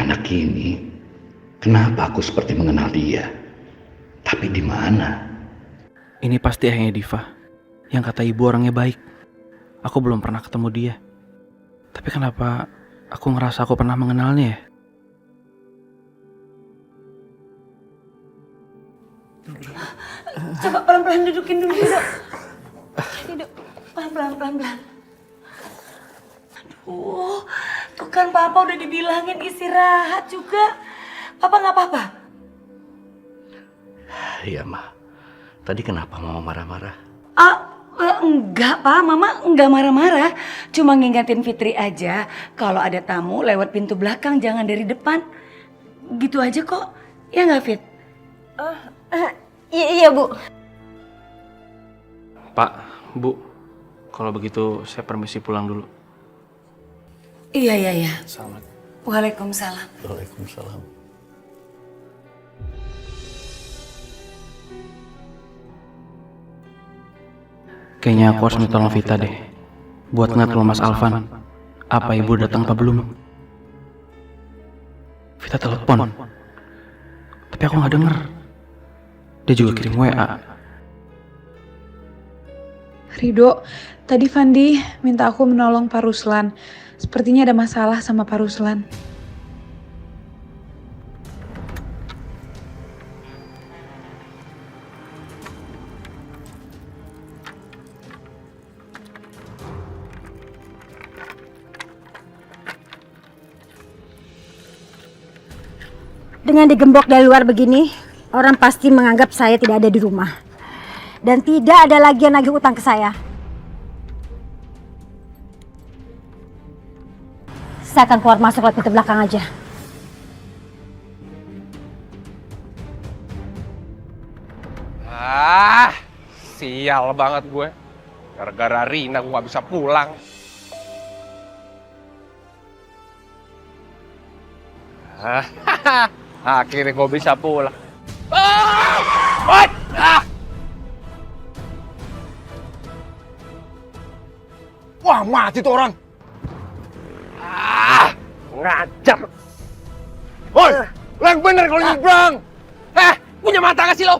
anak ini, kenapa aku seperti mengenal dia? Tapi di mana? Ini pasti ayahnya Diva. Yang kata ibu orangnya baik. Aku belum pernah ketemu dia. Tapi kenapa aku ngerasa aku pernah mengenalnya ya? Coba pelan-pelan dudukin dulu, Dok. Duduk, pelan-pelan. Aduh, tuh kan Papa udah dibilangin istirahat juga. Papa nggak apa-apa? Iya, Ma. Tadi kenapa Mama marah-marah? Enggak, Pak. Mama enggak marah-marah. Cuma ngingetin Fitri aja. Kalau ada tamu lewat pintu belakang, jangan dari depan. Gitu aja kok. Ya nggak, Fit? Iya, Bu. Pak, Bu, kalau begitu saya permisi pulang dulu. Iya. Selamat. Waalaikumsalam. Waalaikumsalam. Kayaknya aku harus minta tolong Vita deh. Buat ngeliat lo Mas Alvan. Apa ibu datang apa belum? Vita telepon. Tapi aku gak denger. Dia juga kirim WA. Rido, tadi Fandi minta aku menolong Pak Ruslan. Sepertinya ada masalah sama Pak Ruslan. Dengan digembok dari luar begini, orang pasti menganggap saya tidak ada di rumah. Dan tidak ada lagi yang nagih utang ke saya. Saya akan keluar masuk lewat pintu belakang aja. Sial banget gue. Gara-gara Rina gue gak bisa pulang. Akhirnya gue bisa pulang. Wah, mati tuh orang. Ngajar. Woi, lo yang bener kalau nyebrang. Punya mata gak sih lo?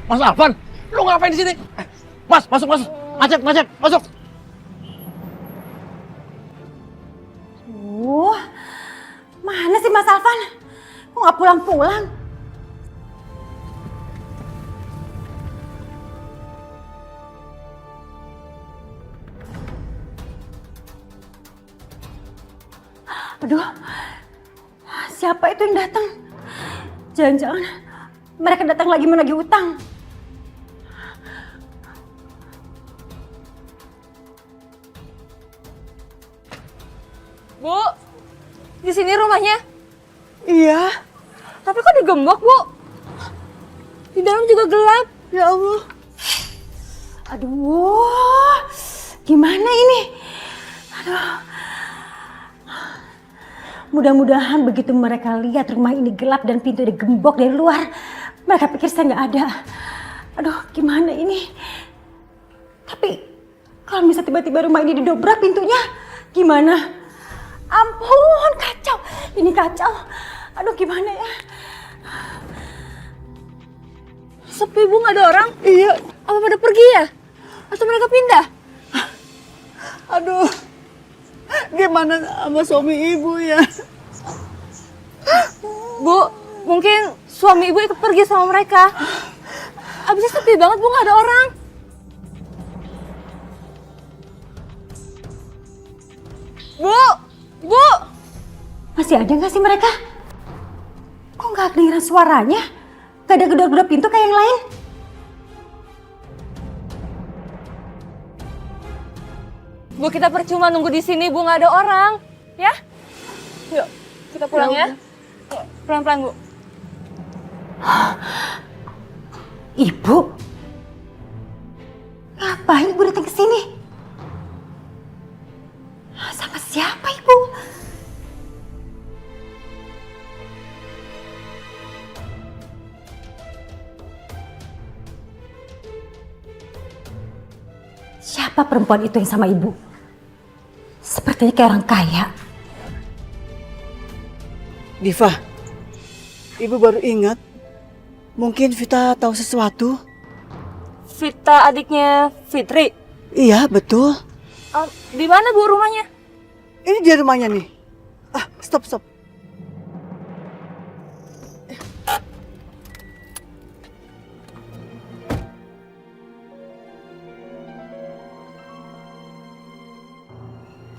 Mas Alvan, lo ngapain di sini? Mas, masuk. Ngajak, masuk. Mana sih Mas Alvan? Kok nggak pulang-pulang? Aduh, siapa itu yang datang? Jangan-jangan mereka datang lagi menagih utang. Bu, di sini rumahnya? Iya. Tapi kok digembok, Bu? Di dalam juga gelap. Ya Allah. Aduh, gimana ini? Aduh. Mudah-mudahan begitu mereka lihat rumah ini gelap dan pintu digembok dari luar, mereka pikir saya nggak ada. Aduh, gimana ini? Tapi kalau misalnya tiba-tiba rumah ini didobrak pintunya, gimana? Ampun, kacau. Ini kacau. Aduh, gimana ya? Sepi, Bu, nggak ada orang? Iya. Apa pada pergi ya? Atau mereka pindah? Aduh. Gimana sama suami ibu ya? Bu, mungkin suami ibu ikut pergi sama mereka. Abisnya sepi banget, Bu, nggak ada orang. Bu! Masih ada nggak sih mereka? Kok nggak kedengeran suaranya? Gak ada gedor-gedor pintu kayak yang lain? Bu, kita percuma nunggu di sini, Bu, nggak ada orang. Ya? Yuk, kita pulang ya. Yuk, pelan-pelan, Bu. Ibu? Ngapain ibu datang ke sini? Sama siapa ibu? Siapa perempuan itu yang sama ibu? Sepertinya kayak orang kaya. Diva, Ibu baru ingat. Mungkin Vita tahu sesuatu. Vita adiknya Fitri. Iya, betul. Di mana Bu rumahnya? Ini dia rumahnya nih. Stop.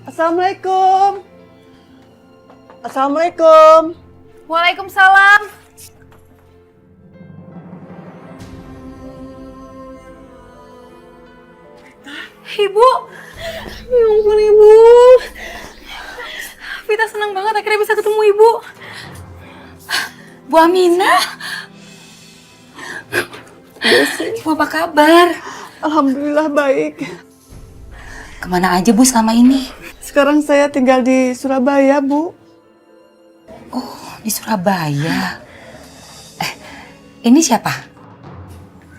Assalamualaikum. Assalamualaikum. Waalaikumsalam. Ibu. Ya ampun Ibu. Vita senang banget akhirnya bisa ketemu Ibu. Bu Aminah. Bu, apa kabar? Alhamdulillah baik. Kemana aja Bu selama ini? Sekarang saya tinggal di Surabaya, Bu. Oh, di Surabaya. Ini siapa?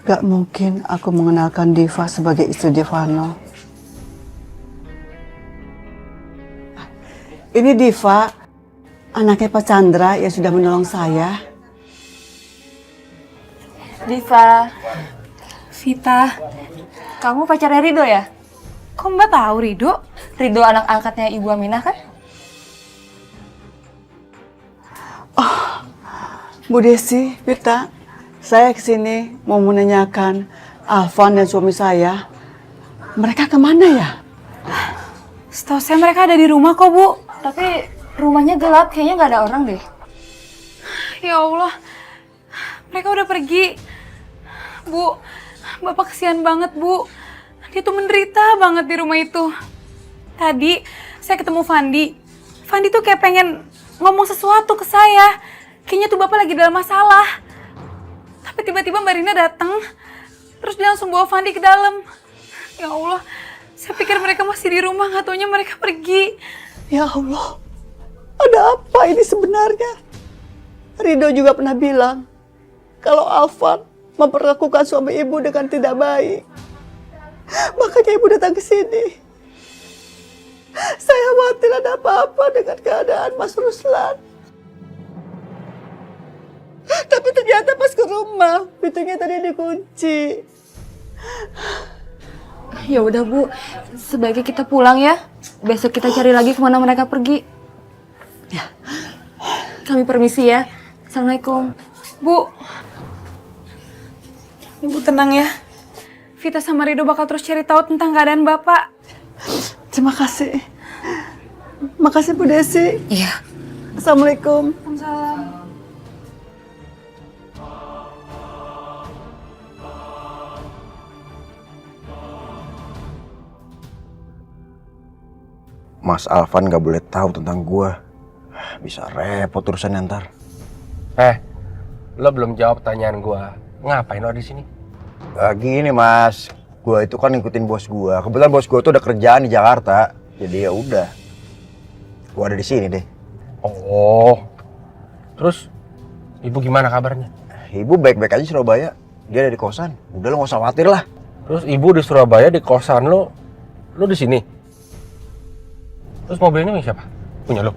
Gak mungkin aku mengenalkan Diva sebagai istri Divano. Ini Diva, anaknya Pak Chandra yang sudah menolong saya. Diva. Vita. Kamu pacarnya Rido ya? Kok Mbak tahu Rido? Rido anak angkatnya Ibu Aminah kan? Bu Desi, Vita, saya kesini mau menanyakan Alvan dan suami saya. Mereka kemana ya? Setahu saya mereka ada di rumah kok Bu. Tapi rumahnya gelap, kayaknya nggak ada orang deh. Ya Allah, mereka udah pergi. Bu, Bapak kesian banget Bu. Dia tuh menderita banget di rumah itu. Tadi saya ketemu Fandi. Fandi tuh kayak pengen ngomong sesuatu ke saya. Kayaknya tuh Bapak lagi dalam masalah. Tapi tiba-tiba Mbak Rina datang. Terus dia langsung bawa Fandi ke dalam. Ya Allah, saya pikir mereka masih di rumah, nggak taunya mereka pergi. Ya Allah, ada apa ini sebenarnya? Rido juga pernah bilang kalau Alvan memperlakukan suami ibu dengan tidak baik. Makanya ibu datang ke sini. Saya khawatir ada apa-apa dengan keadaan Mas Ruslan. Tapi ternyata pas ke rumah, pintunya tadi dikunci. Ya udah Bu, sebaiknya kita pulang ya. Besok kita cari lagi kemana mereka pergi. Ya. Kami permisi ya. Assalamualaikum. Bu. Ibu tenang ya. Vita sama Rido bakal terus cari tahu tentang keadaan Bapak. Terima kasih. Makasih Bu Desi. Iya. Assalamualaikum. Waalaikumsalam. Mas Alvan gak boleh tahu tentang gua. Bisa repot urusannya ntar. Lo belum jawab pertanyaan gua. Ngapain lo di sini? Gini Mas, gua itu kan ngikutin bos gua. Kebetulan bos gua tuh udah kerjaan di Jakarta. Jadi ya udah. Gua ada di sini deh. Oh. Terus ibu gimana kabarnya? Ibu baik-baik aja di Surabaya. Dia ada di kosan. Udah lo gak usah khawatir lah. Terus ibu di Surabaya di kosan lo di sini. Terus mobilnya punya siapa? Punya lo?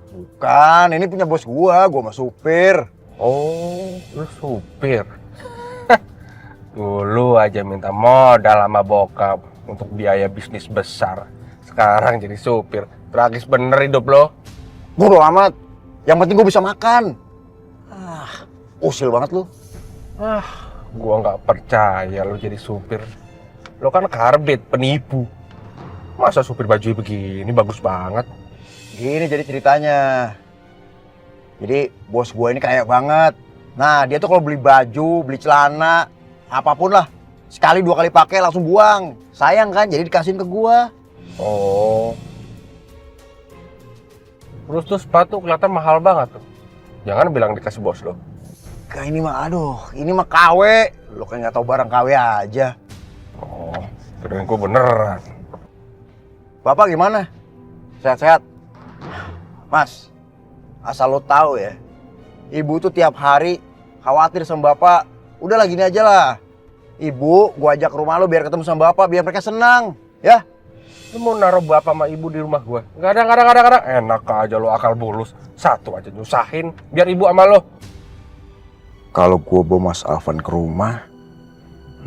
Bukan, ini punya bos gua mah supir. Oh, lu supir. Dulu aja minta modal sama bokap untuk biaya bisnis besar. Sekarang jadi supir. Tragis bener hidup lo. Bodo amat. Yang penting gua bisa makan. Usil banget lu. Gua nggak percaya lo jadi supir. Lo kan karbit, penipu. Masa supir baju begini bagus banget? Gini jadi ceritanya. Jadi bos gue ini kaya banget. Nah dia tuh kalau beli baju, beli celana, apapun lah, sekali 2 kali pakai langsung buang. Sayang kan, jadi dikasihin ke gue. Oh. Terus tuh sepatu kelihatan mahal banget tuh. Jangan bilang dikasih bos lo. Kayak ini mah, aduh, ini mah KW. Lo kayak nggak tahu barang KW aja. Oh, kirain gue beneran. Bapak gimana? Sehat-sehat? Mas, asal lo tahu ya, ibu tuh tiap hari khawatir sama bapak. Udah gini aja lah. Ibu, gua ajak ke rumah lo biar ketemu sama bapak, biar mereka senang, ya? Lu mau naruh bapak sama ibu di rumah gue? Gak ada. Enak aja lo akal bulus. Satu aja nyusahin, biar ibu sama lo. Kalau gue bawa Mas Alvan ke rumah,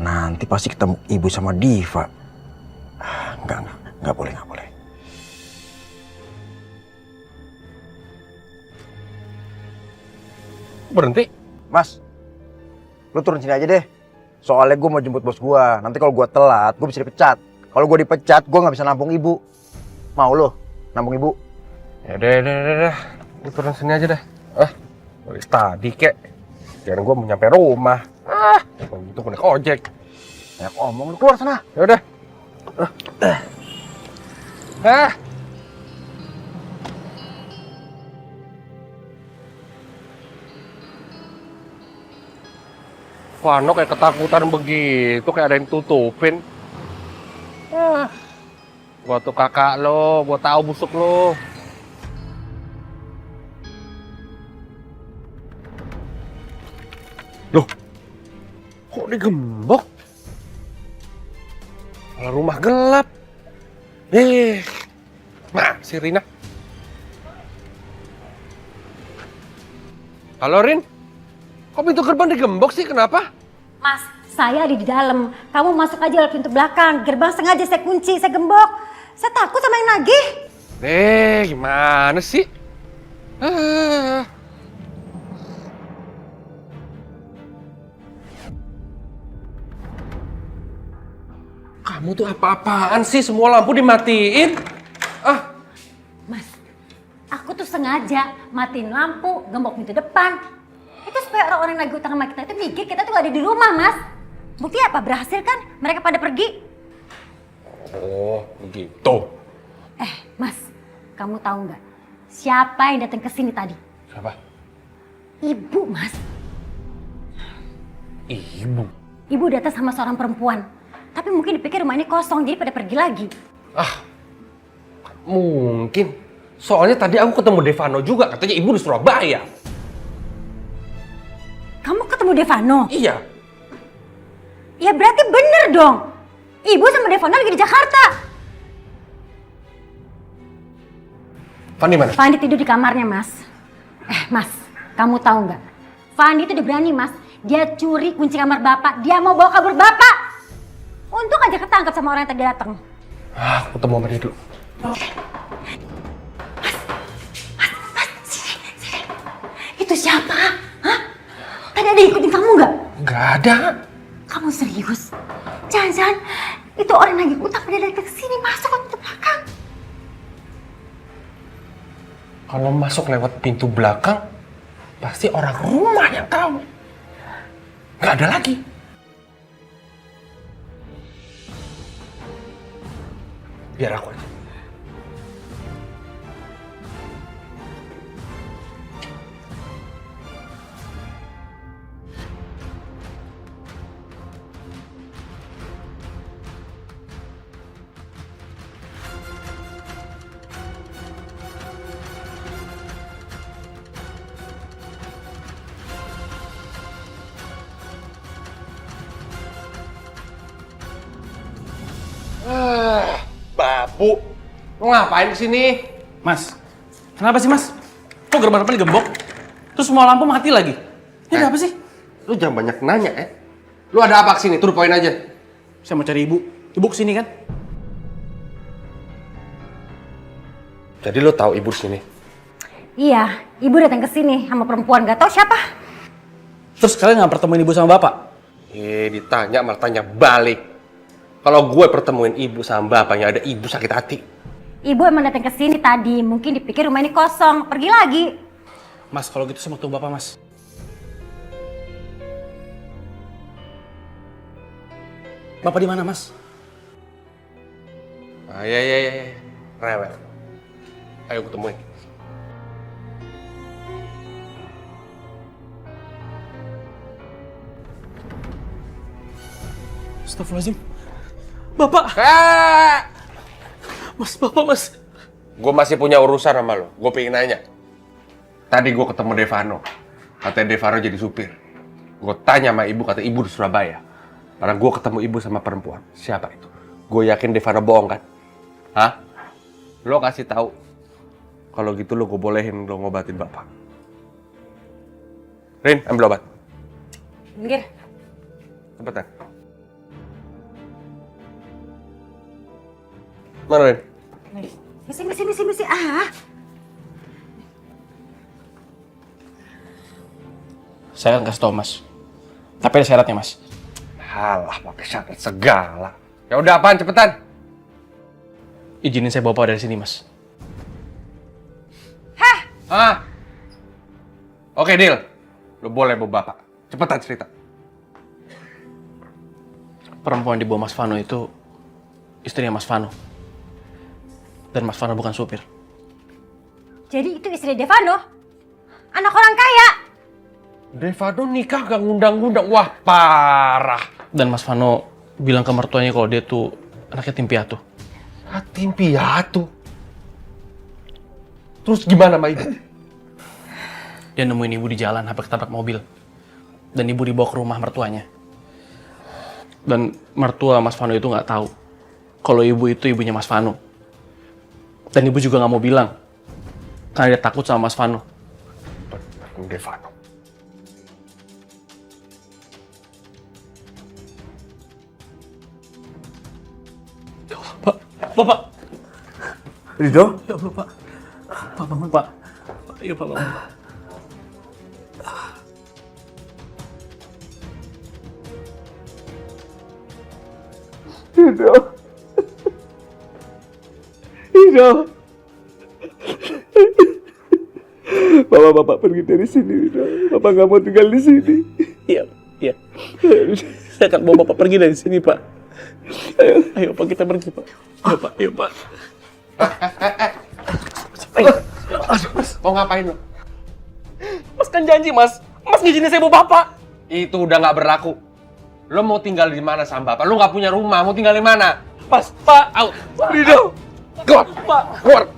nanti pasti ketemu ibu sama Diva. Nggak boleh. Berhenti. Mas, lu turun sini aja deh. Soalnya gue mau jemput bos gue. Nanti kalau gue telat, gue bisa dipecat. Kalau gue dipecat, gue nggak bisa nampung ibu. Mau lo nampung ibu? Ya udah. Lu turun sini aja deh. Dari tadi kek. Jangan gue mau nyampe rumah. Kalau gitu gue naik ojek. Banyak omong, lu keluar sana. Ya udah. Vano kayak ketakutan begitu, kayak ada yang tutupin. Gua tuh kakak lo, gua tahu busuk lo. Loh, kok digembok? Kalau rumah gelap. Si Rina. Halo Rin, kok pintu gerbang digembok sih? Kenapa? Mas, saya ada di dalam. Kamu masuk aja lewat pintu belakang. Gerbang sengaja saya kunci, saya gembok. Saya takut sama yang nagih. Gimana sih? Kamu tuh apa-apaan sih? Semua lampu dimatiin. Mas, aku tuh sengaja matiin lampu, gembok pintu depan. Itu supaya orang-orang yang nagih utang sama kita itu mikir kita tuh gak ada di rumah, Mas. Bukti apa? Berhasil kan? Mereka pada pergi. Oh, begitu. Mas, kamu tahu nggak siapa yang datang ke sini tadi? Siapa? Ibu, Mas. Ibu? Ibu datang sama seorang perempuan. Tapi mungkin dipikir rumah ini kosong, jadi pada pergi lagi. Mungkin. Soalnya tadi aku ketemu Devano juga, katanya ibu di Surabaya. Kamu ketemu Devano? Iya. Ya berarti bener dong. Ibu sama Devano lagi di Jakarta. Fandi mana? Fandi tidur di kamarnya, Mas. Mas, kamu tahu nggak? Fandi itu udah berani, Mas. Dia curi kunci kamar Bapak. Dia mau bawa kabur Bapak. Untung aja ketangkap sama orang yang tadi datang. Aku ketemu sama dia dulu. Sini. Itu siapa? Hah? Tadi ada yang ikutin kamu nggak? Nggak ada. Kamu serius? Jangan-jangan itu orang lagi utang pada datang ke sini, masuk ke pintu belakang. Kalau masuk lewat pintu belakang, pasti orang rumah yang tahu. Nggak ada lagi. Biar aku aja. Babu, lo ngapain kesini? Mas, kenapa sih Mas? Kok gerbang depan digembok? Terus semua lampu mati lagi? Ini ada apa sih? Lu jangan banyak nanya ya. Lu ada apa kesini? Turun poin aja. Saya mau cari ibu. Ibu kesini kan? Jadi lu tahu ibu kesini? Iya, ibu datang ke sini sama perempuan, gak tahu siapa. Terus kalian nggak pertemuin ibu sama bapak? Ditanya malah tanya balik. Kalau gue pertemuin ibu sama bapaknya, ada ibu sakit hati. Ibu emang datang ke sini tadi, mungkin dipikir rumah ini kosong, pergi lagi. Mas, kalau gitu saya mau ketemu bapak, Mas. Bapak di mana, Mas? Iya. Rewel. Ayo ketemuin. Astagfirullahaladzim. Bapak! Mas, bapak, Mas. Gue masih punya urusan sama lo. Gue pengen nanya. Tadi gue ketemu Devano. Katanya Devano jadi supir. Gue tanya sama ibu, kata ibu di Surabaya. Karena gue ketemu ibu sama perempuan. Siapa itu? Gue yakin Devano bohong kan? Hah? Lo kasih tahu. Kalau gitu lo gue bolehin lo ngobatin bapak. Rin, ambil obat. Minggir. Cepetan. Mana Rin? Misi. Ah. Saya akan kasih tau Mas. Tapi ada syaratnya Mas. Halah, pakai syarat segala. Ya udah apaan, cepetan. Izinin saya bawa Bapak dari sini Mas. Ah. Oke, deal. Lo boleh bawa bapak. Cepetan cerita. Perempuan di bawah Mas Vano itu istrinya Mas Vano. Dan Mas Vano bukan supir. Jadi itu istri Devano? Anak orang kaya? Devano nikah gak ngundang-ngundang. Wah, parah. Dan Mas Vano bilang ke mertuanya kalau dia tuh anaknya tim piatu. Tim piatu. Terus gimana sama ibu? Dia nemuin ibu di jalan, hampir ketabrak mobil. Dan ibu dibawa ke rumah mertuanya. Dan mertua Mas Vano itu nggak tahu kalau ibu itu ibunya Mas Vano. Dan ibu juga nggak mau bilang, karena dia takut sama Mas Vano. Devano. Bapak. Rido? Ya Allah, Pak. Pak, bangun, Pak. Ayo, Pak, bangun. Rido. Bapak pergi dari sini, Rido. Bapak nggak mau tinggal di sini. Iya. Saya akan bawa Bapak pergi dari sini, Pak. Ayo, Pak, kita pergi, Pak. Ayo, Pak. Mas, mau ngapain lo? Mas kan janji, Mas. Mas ngizinin saya bawa Bapak. Itu udah nggak berlaku. Lo mau tinggal di mana sama bapak? Lo nggak punya rumah, mau tinggal di mana? Mas, Pak. Rido. Keluar, Pak.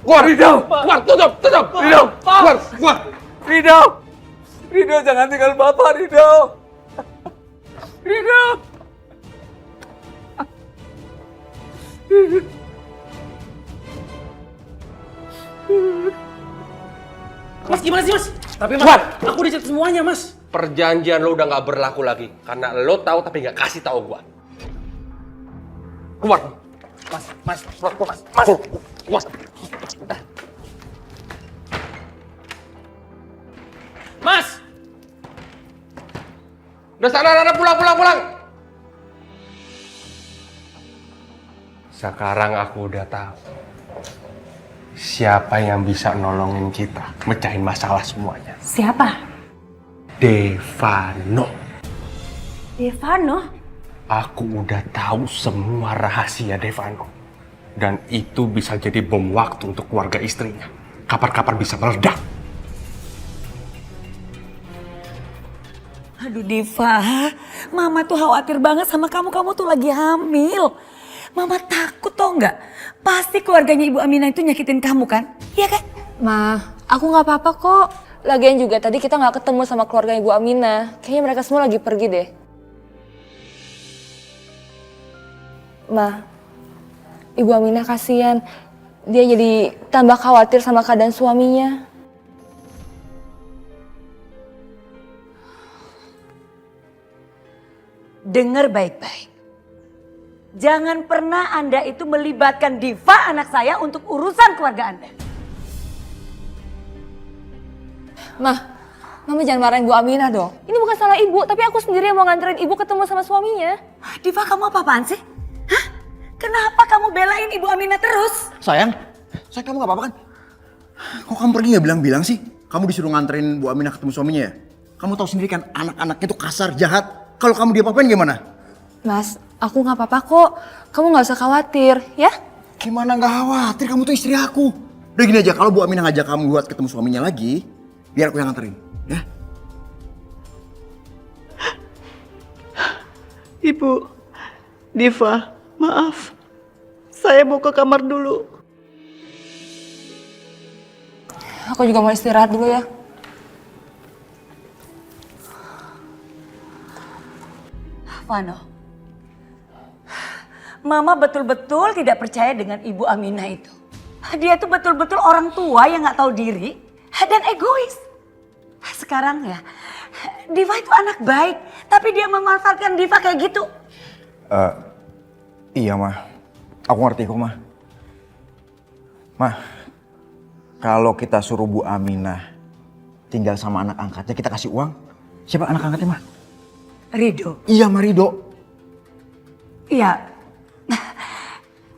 keluar, Rido. keluar, tutup. Rido. Keluar. Rido, jangan tinggal Bapak, Rido. Mas, gimana sih, Mas? Tapi, Mas, aku udah cek semuanya, Mas. Perjanjian lo udah nggak berlaku lagi karena lo tahu tapi nggak kasih tahu gua. Keluar. Mas. Mas! Udah sana, pulang. Sekarang aku udah tahu siapa yang bisa nolongin kita mecahin masalah semuanya. Siapa? Devano. Devano? Aku udah tahu semua rahasia Devano. Dan itu bisa jadi bom waktu untuk keluarga istrinya. Kapan-kapan bisa meledak. Aduh Diva, Mama tuh khawatir banget sama kamu. Kamu tuh lagi hamil. Mama takut tau nggak? Pasti keluarganya Ibu Aminah itu nyakitin kamu kan? Iya kan? Ma, aku nggak apa-apa kok. Lagian juga tadi kita nggak ketemu sama keluarga Ibu Aminah. Kayaknya mereka semua lagi pergi deh. Ma, Ibu Aminah kasihan. Dia jadi tambah khawatir sama keadaan suaminya. Dengar baik-baik. Jangan pernah Anda itu melibatkan Diva anak saya untuk urusan keluarga Anda. Mama jangan marahin Bu Aminah dong. Ini bukan salah Ibu, tapi aku sendiri yang mau nganterin Ibu ketemu sama suaminya. Diva, kamu apa-apaan sih? Hah? Kenapa kamu belain Ibu Aminah terus? Sayang kamu gak apa-apa kan? Kok kamu pergi gak bilang-bilang sih? Kamu disuruh nganterin Bu Aminah ketemu suaminya ya? Kamu tahu sendiri kan anak-anaknya itu kasar, jahat. Kalau kamu diapa-apain gimana? Mas, aku nggak apa-apa kok. Kamu nggak usah khawatir, ya? Gimana gak khawatir, kamu tuh istri aku. Udah gini aja, kalau Bu Aminah ngajak kamu buat ketemu suaminya lagi, biar aku yang nganterin, ya? Ibu, Diva, maaf. Saya mau ke kamar dulu. Aku juga mau istirahat dulu ya. Vano, Mama betul-betul tidak percaya dengan Ibu Aminah itu. Dia tuh betul-betul orang tua yang nggak tahu diri dan egois. Sekarang ya, Diva itu anak baik, tapi dia memanfaatkan Diva kayak gitu. Iya, Ma. Aku ngerti kok, Ma. Ma, kalau kita suruh Bu Aminah tinggal sama anak angkatnya, kita kasih uang. Siapa anak angkatnya, Ma? Rido. Iya, Ma, Rido. Iya,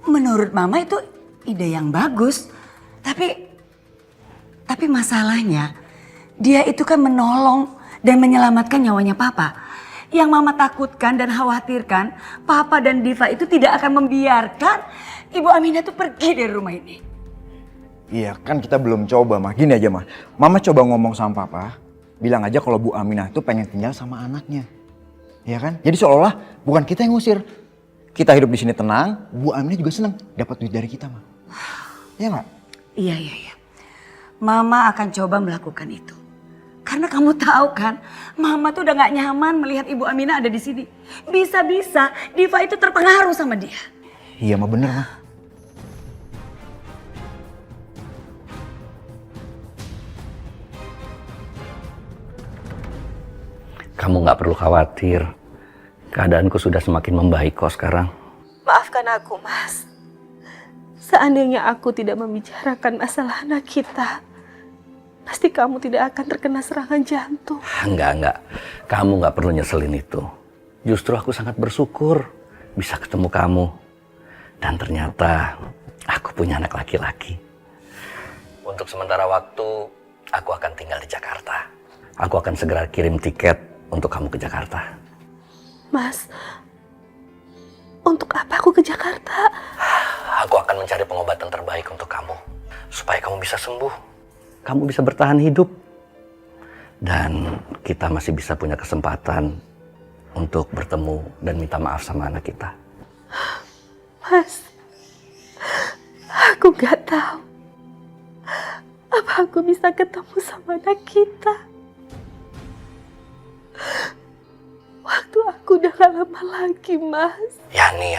menurut Mama itu ide yang bagus. Tapi masalahnya, dia itu kan menolong dan menyelamatkan nyawanya Papa. Yang Mama takutkan dan khawatirkan, Papa dan Diva itu tidak akan membiarkan Ibu Aminah itu pergi dari rumah ini. Iya, kan kita belum coba, Ma. Gini aja, Ma. Mama coba ngomong sama Papa, bilang aja kalau Bu Aminah itu pengen tinggal sama anaknya. Iya kan? Jadi seolah-olah bukan kita yang ngusir. Kita hidup di sini tenang, Bu Aminah juga senang dapat duit dari kita, Ma. Iya nggak? Iya. Mama akan coba melakukan itu. Karena kamu tahu kan, Mama tuh udah gak nyaman melihat Ibu Aminah ada di sini. Bisa-bisa Diva itu terpengaruh sama dia. Iya, Ma, bener, Ma. Kamu nggak perlu khawatir. Keadaanku sudah semakin membaik kok sekarang. Maafkan aku, Mas. Seandainya aku tidak membicarakan masalah anak kita, pasti kamu tidak akan terkena serangan jantung. Enggak. Kamu nggak perlu nyeselin itu. Justru aku sangat bersyukur bisa ketemu kamu. Dan ternyata aku punya anak laki-laki. Untuk sementara waktu, aku akan tinggal di Jakarta. Aku akan segera kirim tiket untuk kamu ke Jakarta. Mas, untuk apa aku ke Jakarta? Aku akan mencari pengobatan terbaik untuk kamu. Supaya kamu bisa sembuh. Kamu bisa bertahan hidup. Dan kita masih bisa punya kesempatan untuk bertemu dan minta maaf sama anak kita. Mas, aku gak tahu apa aku bisa ketemu sama anak kita. Waktu aku udah gak lama lagi, Mas. Yani,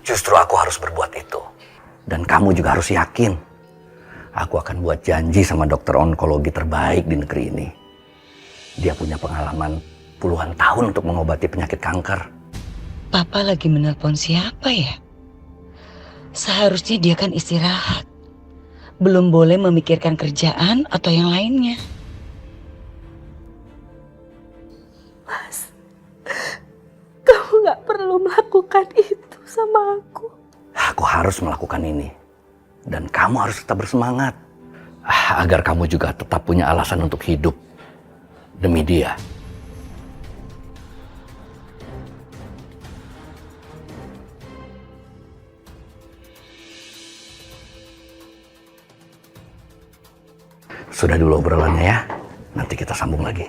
justru aku harus berbuat itu. Dan kamu juga harus yakin. Aku akan buat janji sama dokter onkologi terbaik di negeri ini. Dia punya pengalaman puluhan tahun untuk mengobati penyakit kanker. Papa lagi menelpon siapa ya? Seharusnya dia kan istirahat. Belum boleh memikirkan kerjaan atau yang lainnya. Mas, kamu gak perlu melakukan itu sama aku. Aku harus melakukan ini. Dan kamu harus tetap bersemangat. Agar kamu juga tetap punya alasan untuk hidup. Demi dia. Sudah dulu obrolannya ya. Nanti kita sambung lagi.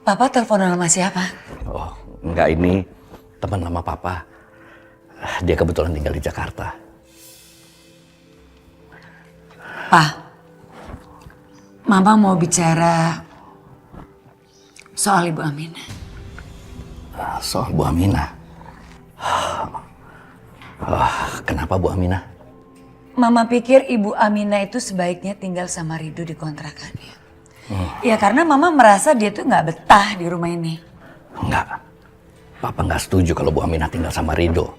Papa teleponan sama siapa? Oh, enggak, ini teman lama Papa. Dia kebetulan tinggal di Jakarta. Pa, Mama mau bicara soal Ibu Aminah. Soal Bu Aminah? Kenapa Bu Aminah? Mama pikir Ibu Aminah itu sebaiknya tinggal sama Rido di kontrakannya. Ya karena Mama merasa dia tuh nggak betah di rumah ini. Enggak. Papa nggak setuju kalau Bu Aminah tinggal sama Rido.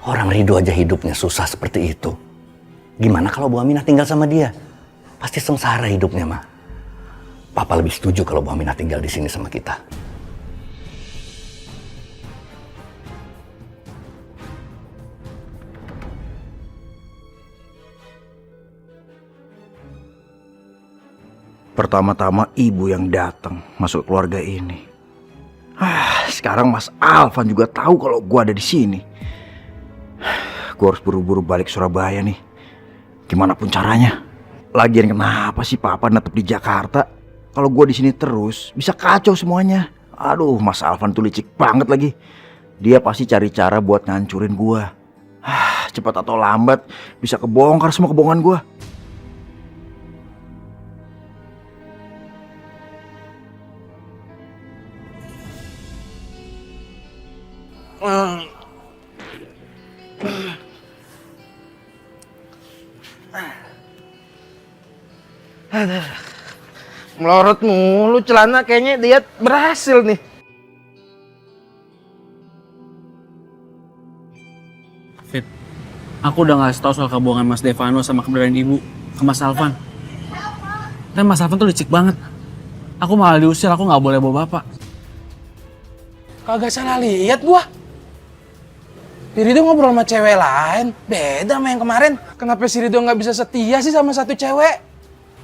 Orang Rido aja hidupnya susah seperti itu. Gimana kalau Bu Aminah tinggal sama dia? Pasti sengsara hidupnya, Ma. Papa lebih setuju kalau Bu Aminah tinggal di sini sama kita. Pertama-tama ibu yang datang masuk keluarga ini. Sekarang Mas Alvan juga tahu kalau gua ada di sini. Gua harus buru-buru balik Surabaya nih. Gimana pun caranya. Lagian kenapa sih Papa netep di Jakarta? Kalau gua di sini terus bisa kacau semuanya. Aduh, Mas Alvan tuh licik banget lagi. Dia pasti cari cara buat ngancurin gua. cepat atau lambat bisa kebongkar semua kebohongan gue. Melorot mulu celana, kayaknya diet berhasil nih. Fit, aku udah ngasih tahu soal kebohongan Mas Devano sama keberadaan ibu ke Mas Alvan. Dan Mas Alvan tuh licik banget. Aku malah diusir, aku nggak boleh bawa bapak. Kagak salah lihat gua. Si Rido ngobrol sama cewek lain, beda sama yang kemarin. Kenapa si Rido nggak bisa setia sih sama satu cewek?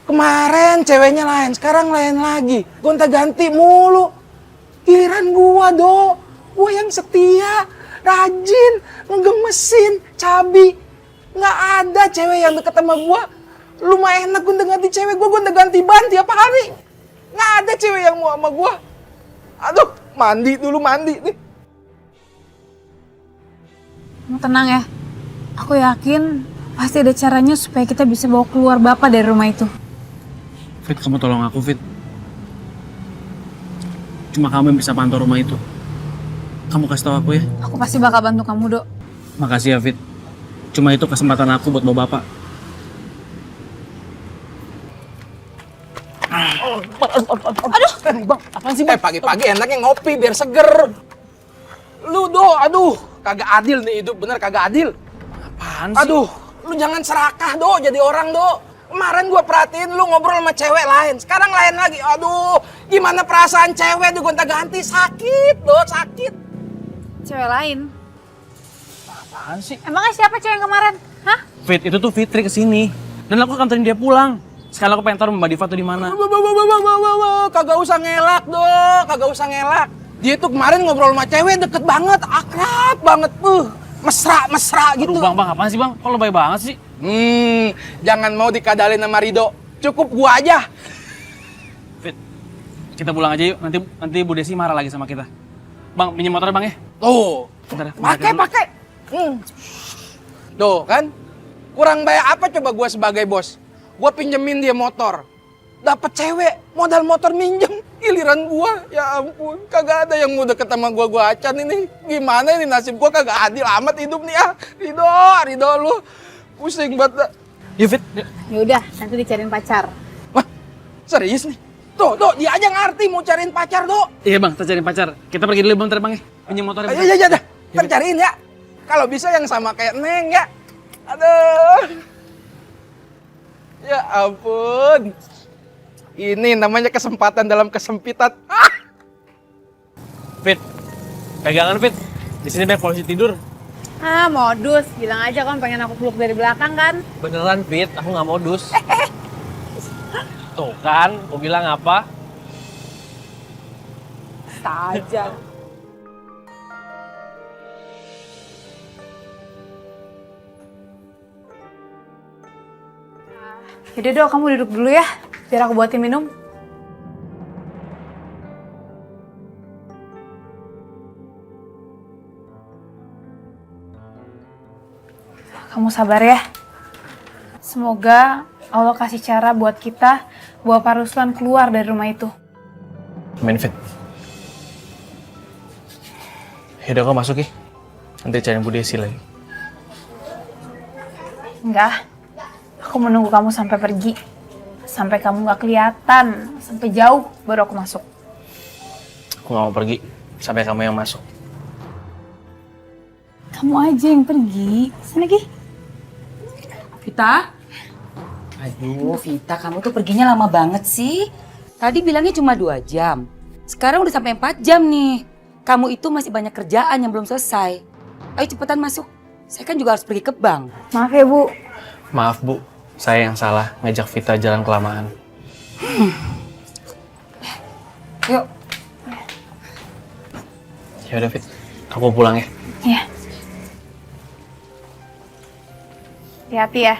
Kemarin ceweknya lain, sekarang lain lagi. Gonta-ganti mulu. Giliran gua, Do. Gua yang setia, rajin, ngegemesin, cabi. Nggak ada cewek yang deket sama gua. Lu mah enak gonta-ganti cewek, gua gonta-ganti ban tiap hari. Nggak ada cewek yang mau sama gua. Aduh, mandi dulu, mandi nih. Kamu tenang ya. Aku yakin pasti ada caranya supaya kita bisa bawa keluar bapak dari rumah itu. Fit, kamu tolong aku, Fit. Cuma kamu yang bisa pantau rumah itu. Kamu kasih tahu aku ya. Aku pasti bakal bantu kamu, Dok. Makasih ya, Fit. Cuma itu kesempatan aku buat bawa bapak. Bang, apaan sih, Bang? Pagi-pagi enaknya ngopi biar seger. Lu, Do, aduh, kagak adil nih hidup, bener kagak adil. Apaan sih? Aduh, lu jangan serakah, Do, jadi orang, Do. Kemarin gua perhatiin lu ngobrol sama cewek lain, sekarang lain lagi. Aduh, gimana perasaan cewek tuh gonta-ganti, sakit, Do, sakit. Cewek lain? Apaan sih? Emangnya siapa cewek yang kemarin? Hah? Fit, itu tuh Fitri kesini. Dan aku akan anterin dia pulang. Sekarang aku pengen tahu Mbak Diva tuh di mana. Kagak usah ngelak, Do, kagak usah ngelak. Dia tuh kemarin ngobrol sama cewek deket banget, akrab banget, mesra gitu. Aduh, Bang, apaan sih, Bang? Kok lebay banget sih? Jangan mau dikadalin sama Rido. Cukup gua aja. Fit, kita pulang aja yuk. Nanti Bu Desi marah lagi sama kita. Bang, pinjam motornya, Bang ya? Tuh, Bentar, pakai. Tuh kan, kurang bayar apa coba gua sebagai bos? Gua pinjemin dia motor. Dapat cewek, modal motor minjem. Giliran gua, ya ampun, kagak ada yang mau deket sama gua acan ini. Gimana ini nasib gua, kagak adil amat hidup nih ah. Rido lu. Pusing banget. Yuk, Fit. Yaudah, nanti dicariin pacar. Wah, serius nih? Tuh, dia aja ngerti mau cariin pacar, Do. Iya, Bang, kita cariin pacar. Kita pergi dulu bentar, Bang ya. Pinjam motornya. Iya, dah. Ntar cariin ya. Kalau bisa yang sama kayak Neng ya. Aduh. Ya ampun. Ini namanya kesempatan dalam kesempitan. Fit, pegangan, Fit. Di sini banyak polisi tidur. Ah, modus. Bilang aja kan pengen aku peluk dari belakang kan. Beneran, Fit. Aku nggak modus. Tuh kan, aku bilang apa? Saja. Yaudah, Dok, kamu duduk dulu ya. Biar aku buatin minum. Kamu sabar ya. Semoga Allah kasih cara buat kita bawa Pak Ruslan keluar dari rumah itu. Amin, Fit. Yaudah, kau masuk ya. Nanti cariin Bu Desi lagi. Enggak. Aku menunggu kamu sampai pergi. Sampai kamu gak kelihatan. Sampai jauh baru aku masuk. Aku nggak mau pergi sampai kamu yang masuk. Kamu aja yang pergi. Sana, Gi. Vita? Aduh, Vita, kamu tuh perginya lama banget sih. Tadi bilangnya cuma 2 jam. Sekarang udah sampai 4 jam nih. Kamu itu masih banyak kerjaan yang belum selesai. Ayo cepetan masuk. Saya kan juga harus pergi ke bank. Maaf ya, Bu. Maaf, Bu. Saya yang salah ngajak Vita jalan kelamaan. Yuk. Ya udah, Fit. Aku pulang ya. Iya. Hati-hati ya.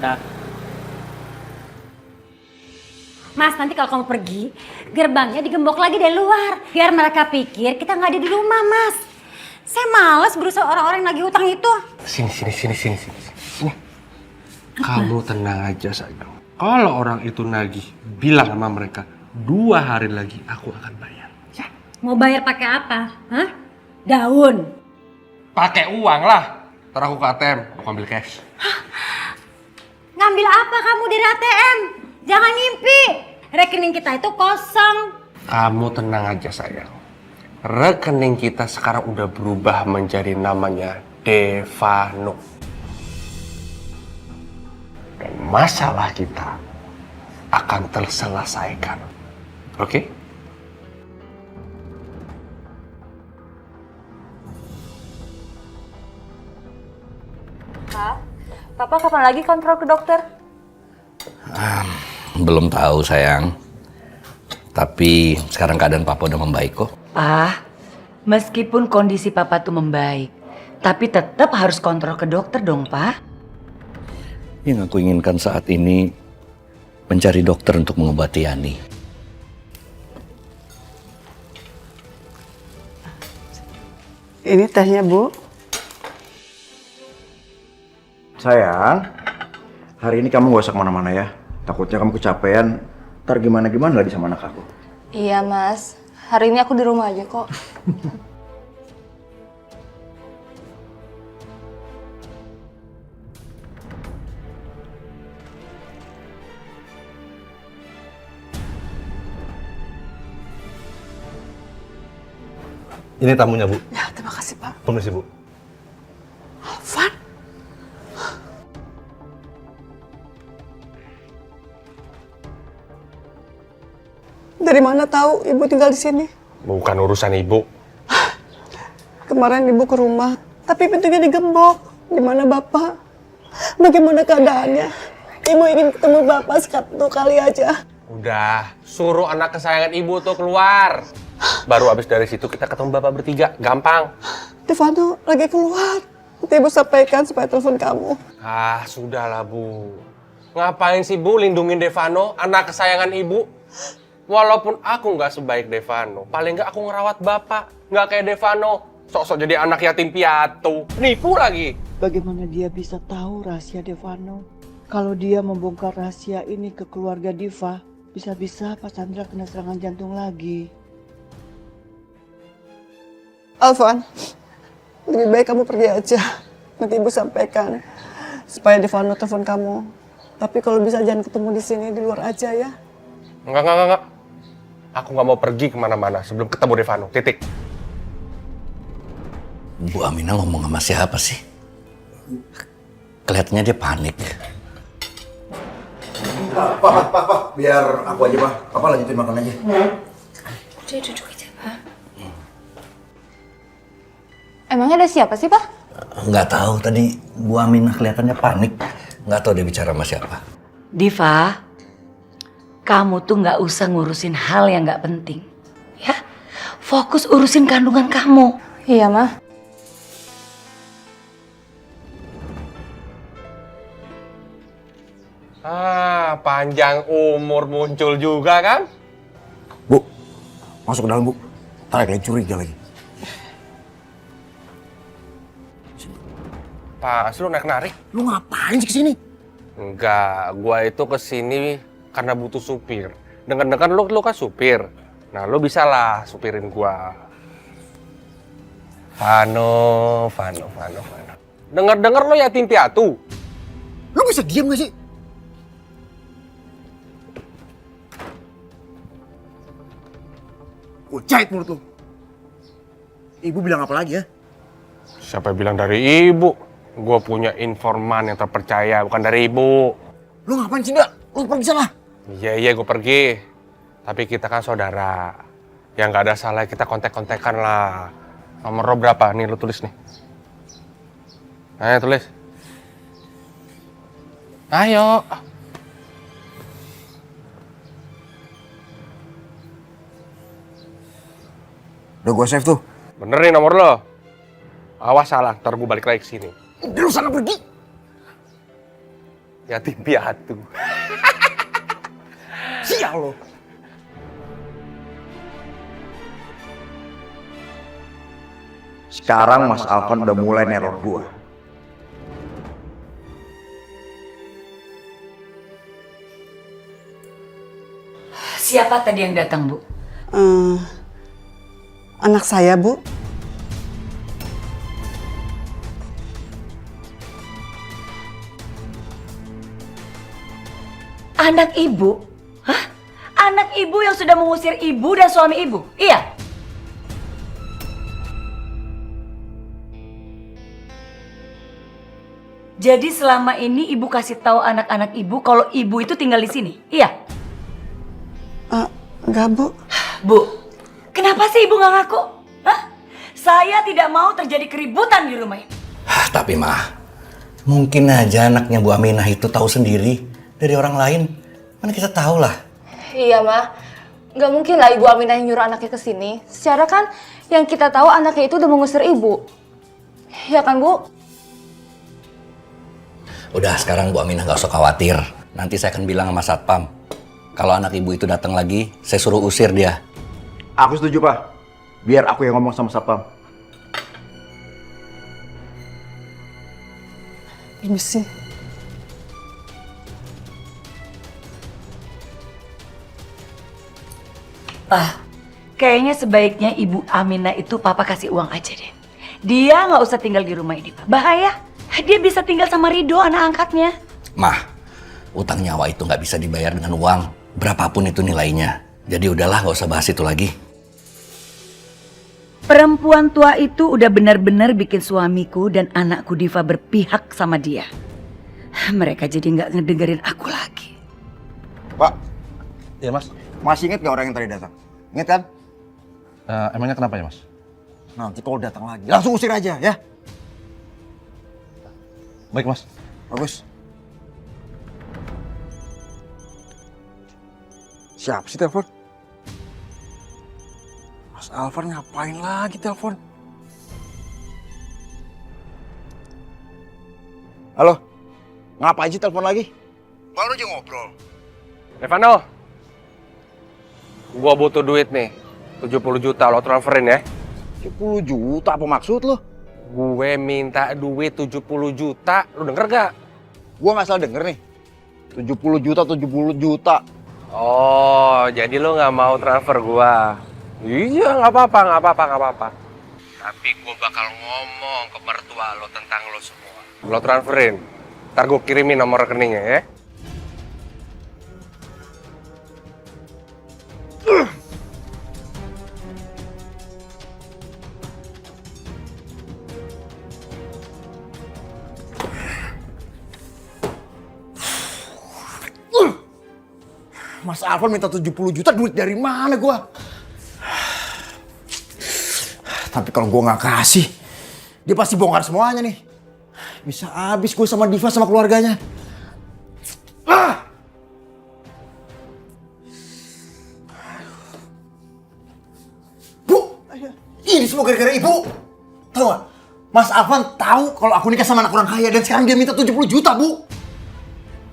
Nah. Mas, nanti kalau kamu pergi, gerbangnya digembok lagi dari luar. Biar mereka pikir kita nggak ada di rumah, Mas. Saya males berusaha orang-orang yang lagi hutang itu. Sini. Kamu tenang aja sayang. Kalau orang itu nagih, bilang sama mereka 2 hari lagi aku akan bayar. Ya. Mau bayar pakai apa? Hah? Daun. Pakai uang lah. Ntar aku ke ATM, aku ambil cash. Ngambil apa kamu dari ATM? Jangan ngimpi. Rekening kita itu kosong. Kamu tenang aja sayang. Rekening kita sekarang udah berubah menjadi namanya Devano. Dan masalah kita akan terselesaikan. Oke? Kak, Papa kapan lagi kontrol ke dokter? Belum tahu sayang. Tapi sekarang keadaan papa udah membaik kok. Pak, meskipun kondisi papa tuh membaik, tapi tetap harus kontrol ke dokter dong, Pak. Yang aku inginkan saat ini mencari dokter untuk mengobati Yani. Ini tehnya, Bu. Sayang, hari ini kamu gak usah kemana-mana ya. Takutnya kamu kecapean, ntar gimana-gimana lagi sama anak aku. Iya, Mas. Hari ini aku di rumah aja kok. Ini tamunya, Bu. Ya, terima kasih, Pak. Permisi, Bu. Alvan? Dari mana tahu ibu tinggal di sini? Bukan urusan ibu. Kemarin ibu ke rumah, tapi pintunya digembok. Di mana Bapak? Bagaimana keadaannya? Ibu ingin ketemu Bapak satu kali aja. Udah, suruh anak kesayangan ibu tuh keluar. Baru abis dari situ kita ketemu bapak bertiga, gampang. Devano lagi keluar. Nanti ibu sampaikan supaya telepon kamu. Ah, sudahlah Bu. Ngapain sih Bu lindungin Devano, anak kesayangan ibu? Walaupun aku nggak sebaik Devano, paling nggak aku ngerawat bapak. Nggak kayak Devano, sok-sok jadi anak yatim piatu. Nipu lagi. Bagaimana dia bisa tahu rahasia Devano? Kalau dia membongkar rahasia ini ke keluarga Diva, bisa-bisa Pak Chandra kena serangan jantung lagi. Alvan, lebih baik kamu pergi aja. Nanti ibu sampaikan supaya Devano telepon kamu. Tapi kalau bisa jangan ketemu di sini, di luar aja ya. Enggak. Aku nggak mau pergi kemana-mana sebelum ketemu Devano. Titik. Bu Aminah ngomong sama siapa sih? Kelihatannya dia panik. Pak, biar aku aja, Pak. Papa lanjutin makan aja. Udah duduk aja, Pak. Emangnya ada siapa sih, Pak? Nggak tahu, tadi Bu Aminah kelihatannya panik. Nggak tahu dia bicara sama siapa. Diva, kamu tuh nggak usah ngurusin hal yang nggak penting, ya. Fokus urusin kandungan kamu. Iya, Mah. Ah, panjang umur muncul juga kan? Bu, masuk ke dalam, Bu. Tarik lagi, curiga lagi. Pas lu narik-narik. Lu ngapain sih kesini? Enggak, gua itu kesini karena butuh supir. Dengar-dengar lu kan supir. Nah, lu bisa lah supirin gua. Vano. Dengar-dengar lu yatim piatu. Lu bisa diam gak sih? Gua jahit mulut lu. Ibu bilang apa lagi ya? Siapa yang bilang dari ibu? Gua punya informan yang terpercaya, bukan dari ibu. Lu ngapain sih, Ndak? Lu pergi sana. Iya, gue pergi. Tapi kita kan saudara. Yang nggak ada salah kita kontek-kontekan lah. Nomor lo berapa? Nih, lu tulis nih. Ayo, tulis. Ayo. Udah gua save tuh. Bener nih nomor lo. Awas salah, ntar gue balik lagi ke sini. Udah lu sana pergi. Yatim piatu. Siap. Insya Allah. Sekarang Mas Alvan udah mulai neror gua. Siapa tadi yang datang, Bu? Anak saya, Bu. Anak ibu? Hah? Anak ibu yang sudah mengusir ibu dan suami ibu? Iya? Jadi selama ini ibu kasih tahu anak-anak ibu kalau ibu itu tinggal di sini? Iya? Enggak, Bu. Bu, kenapa sih ibu nggak ngaku? Hah? Saya tidak mau terjadi keributan di rumah ini. Tapi Mah, mungkin aja anaknya Bu Aminah itu tahu sendiri dari orang lain. Mana kita tahu lah. Iya, Ma. Nggak mungkin lah Ibu Aminah yang nyuruh anaknya ke sini. Secara kan yang kita tahu anaknya itu udah mengusir ibu. Ya kan, Bu? Udah, sekarang Bu Aminah nggak usah khawatir. Nanti saya akan bilang sama Satpam. Kalau anak ibu itu datang lagi, saya suruh usir dia. Aku setuju, Pak. Biar aku yang ngomong sama Satpam. Permisi. Pak, kayaknya sebaiknya Ibu Aminah itu Papa kasih uang aja deh. Dia nggak usah tinggal di rumah ini, Pak. Bahaya. Dia bisa tinggal sama Rido, anak angkatnya. Mah, utang nyawa itu nggak bisa dibayar dengan uang. Berapapun itu nilainya. Jadi udahlah, nggak usah bahas itu lagi. Perempuan tua itu udah benar-benar bikin suamiku dan anakku Diva berpihak sama dia. Mereka jadi nggak ngedengerin aku lagi. Pak, Iya, Mas. masih inget gak orang yang tadi datang? Ingat kan? Emangnya kenapa ya, Mas? Nanti kalau datang lagi, langsung usir aja ya. Baik, Mas. Bagus. Siapa sih telepon? Mas Alvan ngapain lagi telepon? Halo? Ngapain sih telepon lagi? Baru aja ngobrol. Devano, gua butuh duit nih. 70 juta lo transferin ya. 10 juta apa maksud lo? Gue minta duit 70 juta, lu denger gak? Gua nggak salah denger nih. 70 juta, 70 juta. Oh, jadi lo nggak mau transfer gua? Iya, nggak apa-apa. Tapi gua bakal ngomong ke mertua lo tentang lo semua. Lo transferin, ntar gua kirimin nomor rekeningnya ya. Mas Alvan minta 70 juta, duit dari mana gua? Tapi kalau gua nggak kasih, dia pasti bongkar semuanya nih. Bisa habis gue sama Diva sama keluarganya. Bu, ini semua gara-gara ibu. Tahu nggak? Mas Alvan tahu kalau aku nikah sama anak orang kaya dan sekarang dia minta 70 juta, Bu.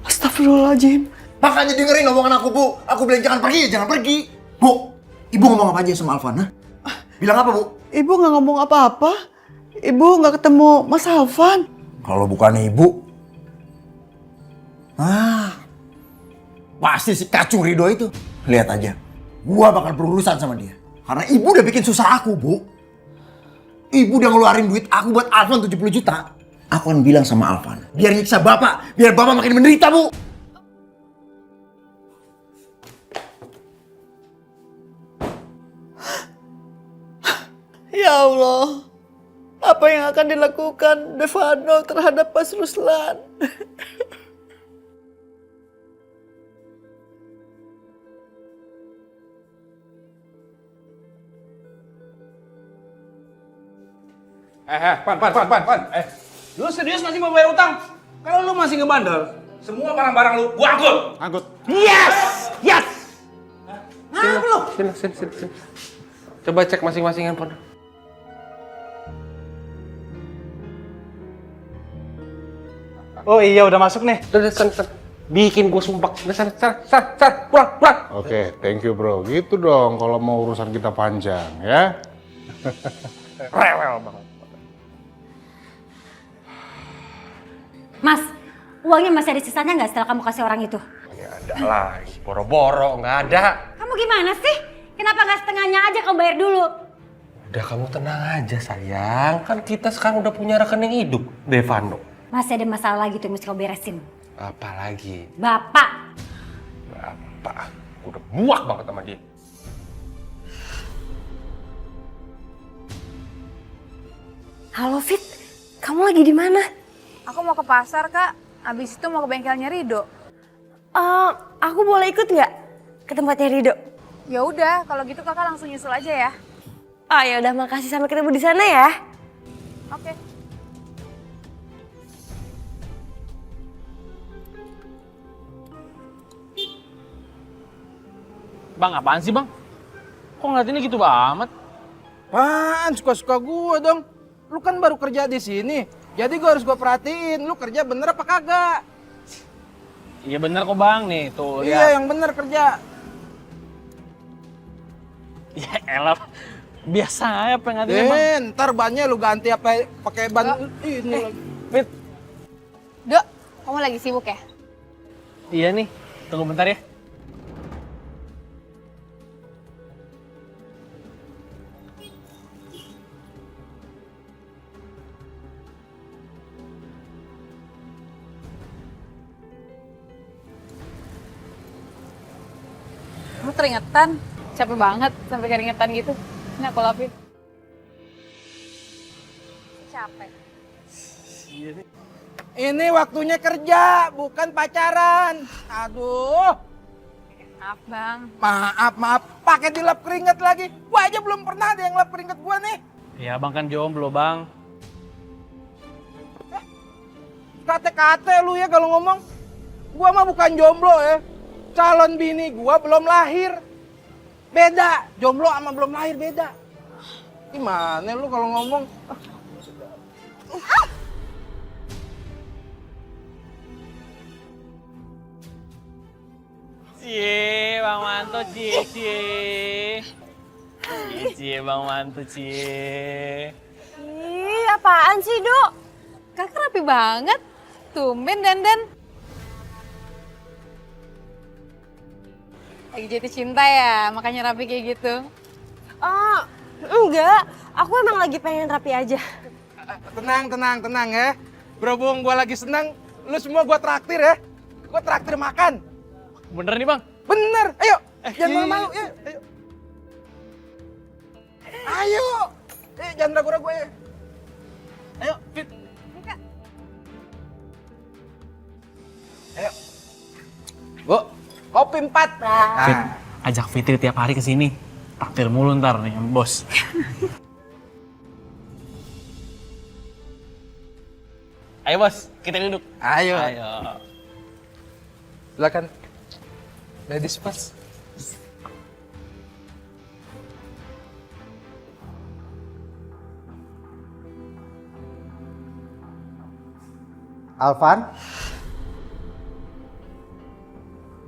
Astagfirullahaladzim. Makanya dengerin omongan aku, Bu. Aku bilang jangan pergi, ya jangan pergi. Bu, ibu ngomong apa aja sama Alvan, ha? Bilang apa, Bu? Ibu nggak ngomong apa-apa. Ibu nggak ketemu Mas Alvan. Kalau bukan ibu, pasti si kacung Rido itu. Lihat aja, gua bakal berurusan sama dia. Karena ibu udah bikin susah aku, Bu. Ibu udah ngeluarin duit aku buat Alvan 70 juta. Aku akan bilang sama Alvan, biar nyiksa bapak, biar bapak makin menderita, Bu. Ya Allah, apa yang akan dilakukan Devano terhadap Mas Ruslan? Pan. Lu serius masih mau bayar utang? Kalau lu masih ngebandel, semua barang-barang lu gua angkut. Yes! Ngapa lu? Sini. Coba cek masing-masing handphone. Oh iya, udah masuk nih. Udah, sen. Bikin gue sumpah. Sana, pulang. Oke, thank you bro. Gitu dong kalau mau urusan kita panjang ya. Rewel banget. Mas, uangnya masih ada sisanya nggak setelah kamu kasih orang itu? Ini ada lagi, boro-boro, nggak ada. Kamu gimana sih? Kenapa nggak setengahnya aja kamu bayar dulu? Udah kamu tenang aja sayang, kan kita sekarang udah punya rekening hidup, Devano. Masih ada masalah lagi tuh yang mesti kamu beresin. Apa lagi? Bapak. Bapak, udah muak banget sama dia. Halo Fit, kamu lagi di mana? Aku mau ke pasar kak, abis itu mau ke bengkelnya Rido. Aku boleh ikut nggak ke tempatnya Rido? Ya udah, kalau gitu kakak langsung nyusul aja ya. Oh ya udah, makasih, sampai ketemu di sana ya. Oke. Bang, apaan sih bang? Kok ngeliatinnya gitu banget? Apaan? Suka-suka gue dong. Lu kan baru kerja di sini. Jadi gue harus perhatiin, lu kerja bener apa kagak? Iya bener kok bang, nih tuh Iya, lihat. yang bener kerja. Ya elah, biasa aja pengantinnya bang. Ntar bannya lu ganti apa pakai ban ini lagi. Fit, Dok, kamu lagi sibuk ya? iya nih, tunggu bentar ya. Kamu keringetan? Capek banget sampai keringetan gitu. Ini aku lapin. Capek. Ini waktunya kerja, bukan pacaran. Aduh. Maaf bang. Maaf. Pakai dilap keringet lagi. Gua aja belum pernah ada yang lap keringet gua nih. Ya bang kan jomblo bang. Kate-kate lu ya kalau ngomong. Gua mah bukan jomblo ya. Calon bini gua belum lahir. Beda, jomblo sama belum lahir beda. Gimana lu kalau ngomong? Cie, Bang Manto, cie. Cie, Bang Manto, cie. Ih, apaan sih, Dok? Kakak rapi banget. Tumben dandan. Lagi jatuh cinta ya, makanya rapi kayak gitu. Oh, enggak. Aku emang lagi pengen rapi aja. Tenang ya. Berhubung gua lagi senang, lu semua gua traktir ya. Gua traktir makan. Bener nih bang? Bener, ayo. Jangan malu-malu, ya. Ayo. Jangan ragu-ragu ya. Ayo, Fit. Ayo. Bu, kopi 4. Fit, ajak Fitri tiap hari ke sini. Takdir mulu ntar nih, bos. Ayo bos, kita duduk. Ayo. Ayo. Silakan. Ladies first. Alvan?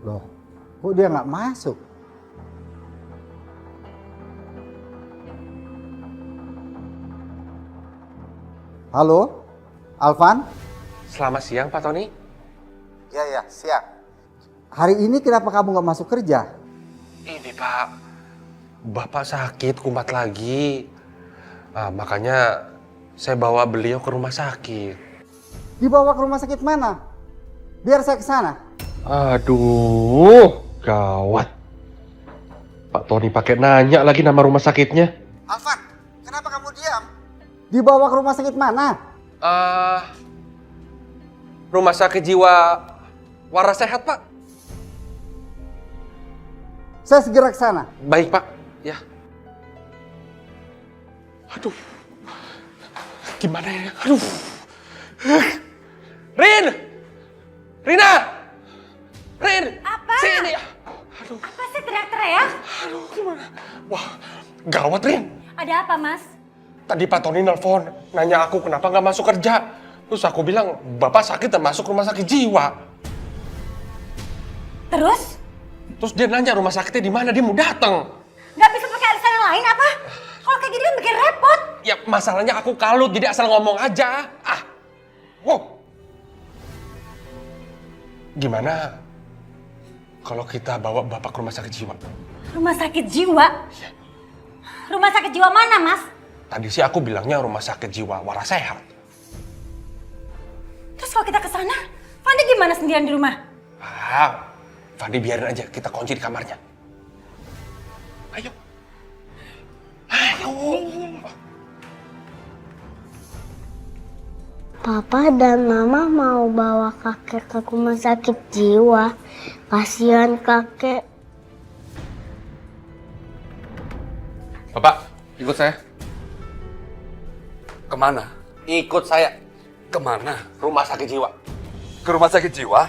Loh, kok dia nggak masuk? Halo, Alvan? Selamat siang Pak Tony. Ya, siap. Hari ini kenapa kamu nggak masuk kerja? Ini Pak, Bapak sakit kumat lagi. Makanya saya bawa beliau ke rumah sakit. Dibawa ke rumah sakit mana? Biar saya ke sana. Aduh, gawat. Pak Tony pakai nanya lagi nama rumah sakitnya. Alvan, kenapa kamu diam? Dibawa ke rumah sakit mana? Rumah sakit jiwa waras sehat Pak. Saya segera ke sana. Baik Pak, ya. Aduh, gimana ya? Aduh. Rina! Rin! Apa? Sini. Aduh. Apa sih teriak-teriak? Aduh, gimana? Wah, gawat Rin. Ada apa, Mas? Tadi Pak Tony nelpon, nanya aku kenapa nggak masuk kerja. Terus aku bilang, Bapak sakit dan masuk rumah sakit jiwa. Terus? Terus dia nanya rumah sakitnya di mana, dia mau datang. Nggak bisa pakai alasan yang lain apa? Kalau kayak gini kan bikin repot. Ya masalahnya aku kalut, jadi asal ngomong aja. Wow. Gimana kalau kita bawa bapak ke rumah sakit jiwa? Rumah sakit jiwa? Rumah sakit jiwa mana, Mas? Tadi sih aku bilangnya rumah sakit jiwa waras sehat. Terus kalau kita ke sana, Fandi gimana sendirian di rumah? Fandi biarin aja, kita kunci di kamarnya. Ayo. Papa dan Mama mau bawa kakek ke rumah sakit jiwa. Kasihan kakek. Bapak, ikut saya. Kemana? Ikut saya. Kemana? Rumah sakit jiwa. Ke rumah sakit jiwa?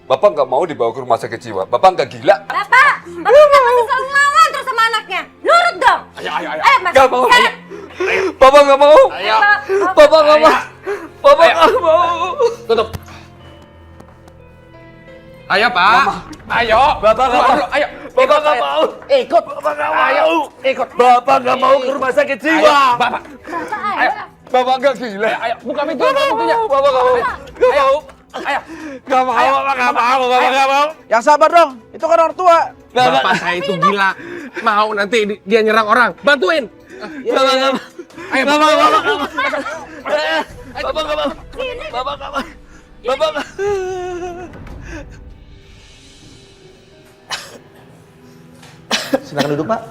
Bapak nggak mau dibawa ke rumah sakit jiwa. Bapak nggak gila. Bapak! Bapak masih selalu ngelawan terus sama anaknya. Nurut dong! Ayo. Ayo, Mas. Nggak mau. Bapak nggak mau. Ayo. Bapak nggak mau. Bapak nggak mau. Tutup. Ayo, Pak. Ayo. Bapak nggak mau. Ayo. Bapak nggak mau. Ikut. Bapak nggak mau. Ayo. Ikut. Bapak nggak mau ke rumah sakit jiwa. Bapak. Ayo. Bapak nggak gila. Ayo, buka pintunya. Bapak nggak mau. Nggak mau. Ayo. Nggak mau. Bapak nggak mau. Bapak nggak mau. Yang sabar dong, itu kan orang tua. Bapak saya itu gila. Mau nanti dia nyerang orang. Bantuin. Bapak nggak mau. Ayo, Bapak nggak mau. Bapak nggak mau. Bapak nggak mau. Bapak nggak. Silakan duduk, Pak.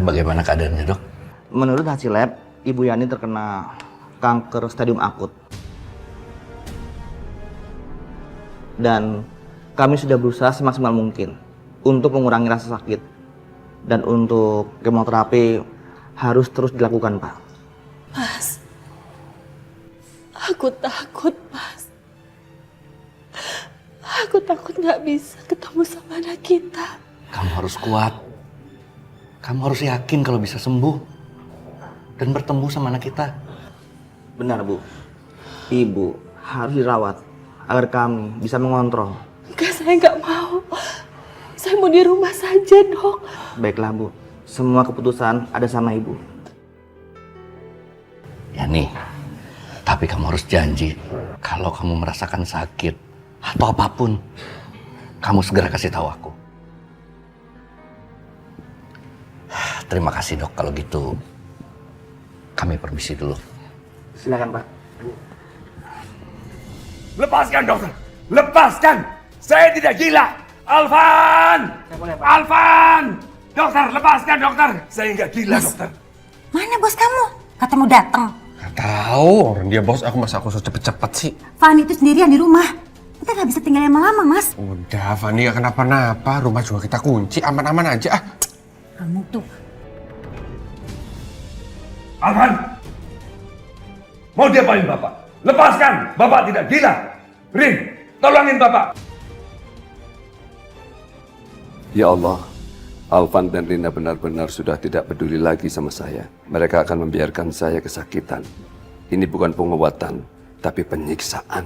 Bagaimana keadaannya, Dok? Menurut hasil lab, Ibu Yani terkena kanker stadium akut. Dan kami sudah berusaha semaksimal mungkin untuk mengurangi rasa sakit. Dan untuk kemoterapi harus terus dilakukan, Pak. Mas, aku takut, Mas. Aku takut nggak bisa ketemu sama anak kita. Kamu harus kuat. Kamu harus yakin kalau bisa sembuh dan bertemu sama anak kita. Benar, Bu. Ibu harus dirawat agar kami bisa mengontrol. Enggak, saya nggak mau. Saya mau di rumah saja, Dok. Baiklah, Bu. Semua keputusan ada sama Ibu. Ya nih, tapi kamu harus janji kalau kamu merasakan sakit atau apapun, kamu segera kasih tahu aku. Terima kasih, Dok. Kalau gitu, kami permisi dulu. Silakan, Pak. Lepaskan, dokter. Lepaskan. Saya tidak gila. Alvan! Alvan! Dokter, lepaskan, dokter. Saya nggak gila, dokter. Mana bos kamu? Kata mau datang. Gak tahu, orang dia bos aku, masa aku harus cepet-cepet sih. Fani itu sendirian di rumah. Kita nggak bisa tinggal lama-lama, Mas. Udah, Fani gak kenapa-napa. Rumah juga kita kunci, aman-aman aja. Kamu tuh. Alvan! Mau diapain Bapak? Lepaskan! Bapak tidak gila! Rin, tolongin Bapak! Ya Allah, Alvan dan Rina benar-benar sudah tidak peduli lagi sama saya. Mereka akan membiarkan saya kesakitan. Ini bukan pengobatan, tapi penyiksaan.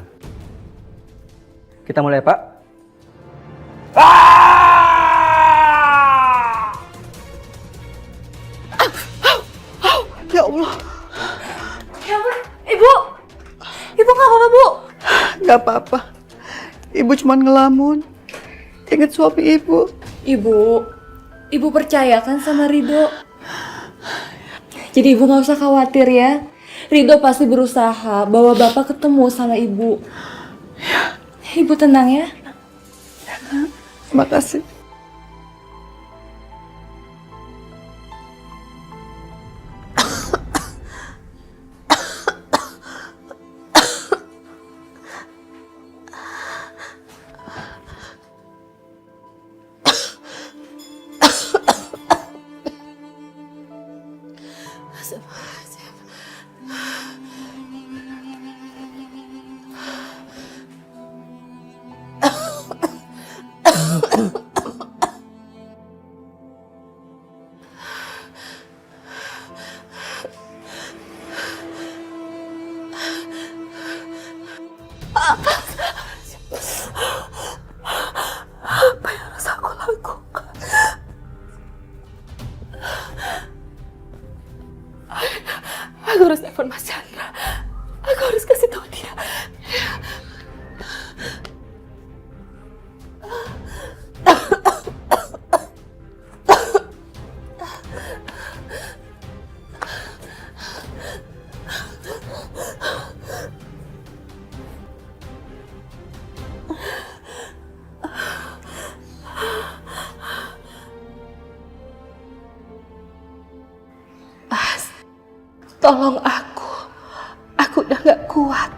Kita mulai, Pak. Ya Allah. Ya ampun, Ibu! Ibu nggak apa-apa, Bu? Nggak apa-apa. Ibu cuma ngelamun. Ingat suami ibu. Ibu percaya kan sama Rido? Jadi Ibu nggak usah khawatir ya. Rido pasti berusaha bawa Bapak ketemu sama Ibu. Ibu tenang ya. Terima kasih. Apa yang harus aku lakukan? Aku harus telepon Mas Chandra. Aku harus kasih tahu dia. Tolong aku udah gak kuat.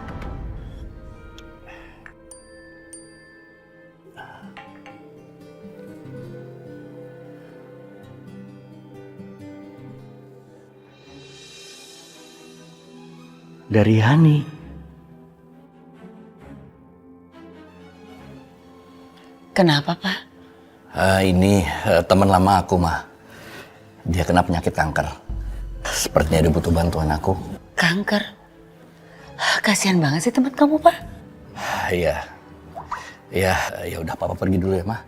Dari Yani. Kenapa, Pak? Ini teman lama aku, mah. Dia kena penyakit kanker. Sepertinya dia butuh bantuan aku. Kanker? Kasihan banget sih teman kamu, Pak. Iya. Ya udah Papa pergi dulu ya, Mah.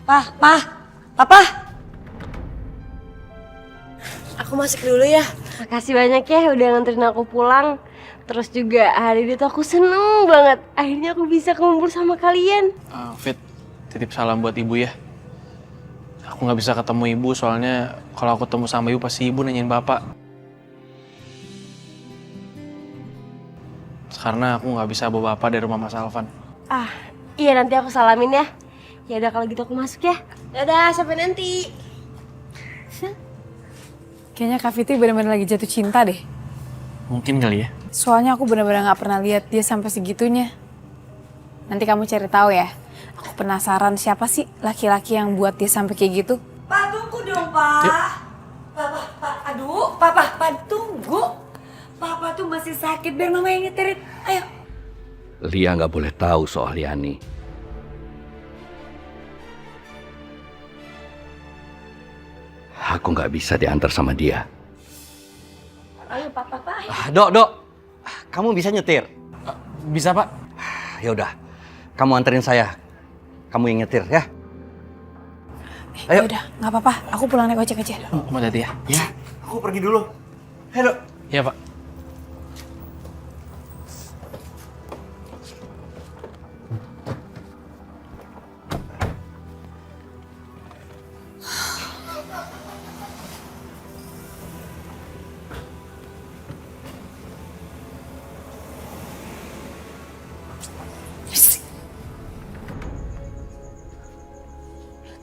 Papa. Aku masuk dulu ya. Makasih banyak ya udah nganterin aku pulang. Terus juga hari ini tuh aku seneng banget. Akhirnya aku bisa kumpul sama kalian. Fit, titip salam buat ibu ya. Aku nggak bisa ketemu ibu soalnya kalau aku ketemu sama ibu pasti ibu nanyain bapak. Karena aku nggak bisa bawa bapak dari rumah Mas Alvan. Iya nanti aku salamin ya. Ya udah kalau gitu aku masuk ya. Dadah, sampai nanti. Kayaknya Kak Fitri benar-benar lagi jatuh cinta deh. Mungkin kali ya. Soalnya aku benar-benar nggak pernah lihat dia sampai segitunya. Nanti kamu cari tahu ya. Aku penasaran siapa sih laki-laki yang buat dia sampai kayak gitu. Pak, tunggu dong, Pak. Pak, tunggu. Papa tuh masih sakit, biar Mama yang nyetirin. Ayo. Lia nggak boleh tahu soal Yani. Aku nggak bisa diantar sama dia. Ayo, Pak. Dok. Kamu bisa nyetir? Bisa, Pak. Ya udah. Kamu anterin saya. Kamu yang nyetir ya. Ayo. Udah, nggak apa-apa. Aku pulang naik ojek aja. Mau hati ya? Ya, aku pergi dulu. Ayo, Dok. Iya, Pak.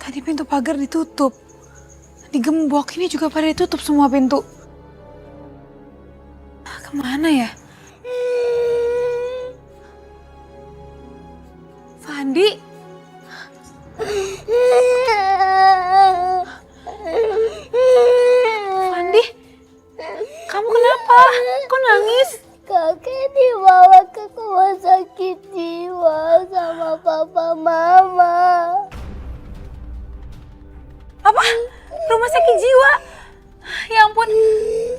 Tadi pintu pagar ditutup. Digembok ini juga pada ditutup semua pintu. Kemana ya? Fandi? Fandi? Kamu kenapa? Kok nangis? Kakek dibawa ke rumah sakit jiwa sama papa mama. Apa? Rumah sakit jiwa? Ya ampun,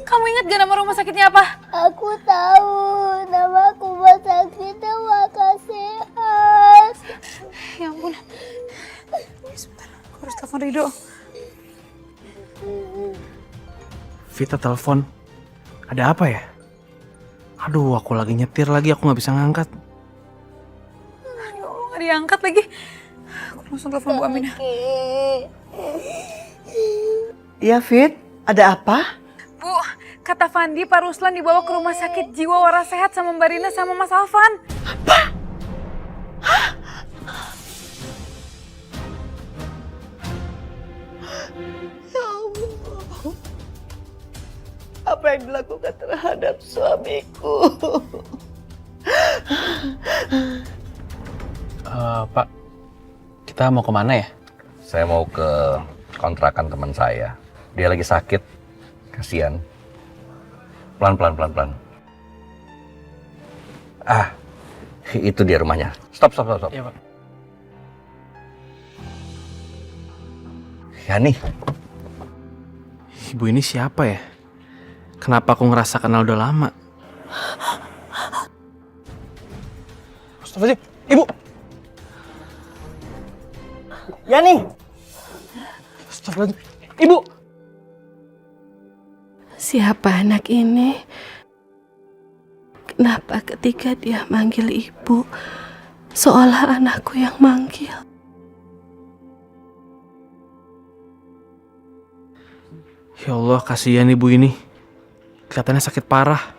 kamu ingat gak nama rumah sakitnya apa? Aku tahu, nama rumah sakitnya Makasehat. Ya ampun. Sebentar, aku harus telepon Rido. Vita telepon. Ada apa ya? Aduh, aku lagi nyetir lagi, aku nggak bisa ngangkat. Aduh, nggak diangkat lagi. Aku langsung telepon Bu Aminah. Iya, Fit. Ada apa? Bu, kata Fandi, Pak Ruslan dibawa ke rumah sakit jiwa waras sehat sama Mbak Rina sama Mas Alvan. Apa? Hah? Ya Allah. Apa yang dilakukan terhadap suamiku? Pak, kita mau kemana ya? Saya mau ke kontrakan teman saya. Dia lagi sakit. Kasihan. Pelan. Itu dia rumahnya. Stop. Iya, Pak. Yani. Ibu ini siapa ya? Kenapa aku ngerasa kenal udah lama? Astagfirullahaladzim. Ibu! Yani! Astagfirullahaladzim. Ibu! Siapa anak ini? Kenapa ketika dia manggil ibu, seolah anakku yang manggil? Ya Allah, kasihan ibu ini. Kelihatannya sakit parah.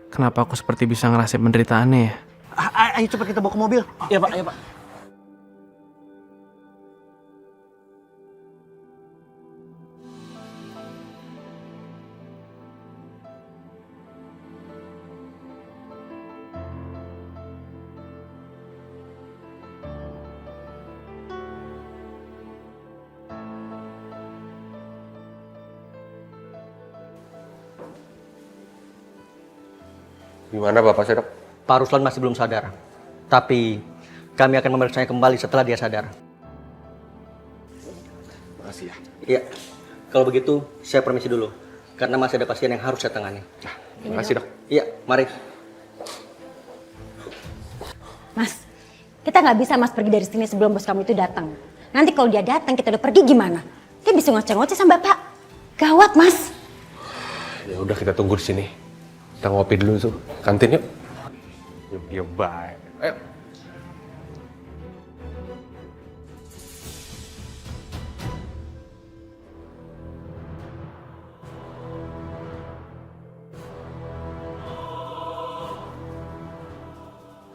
Kenapa aku seperti bisa ngerasain penderitaannya ya? Ayo cepat kita bawa ke mobil. Iya Pak, iya Pak. Gimana Bapak saya, Dok? Pak Ruslan masih belum sadar. Tapi kami akan memeriksanya kembali setelah dia sadar. Makasih ya. Iya. Kalau begitu, saya permisi dulu. Karena masih ada pasien yang harus saya tangani. Terima kasih, Dok. Iya, mari. Mas, kita nggak bisa Mas pergi dari sini sebelum bos kamu itu datang. Nanti kalau dia datang, kita udah pergi gimana? Dia bisa ngoceh-ngoceh sama Bapak. Gawat, Mas. Ya udah kita tunggu di sini. Kita ngopi dulu tuh. Kantin yuk. Yuk, bye. Ayo.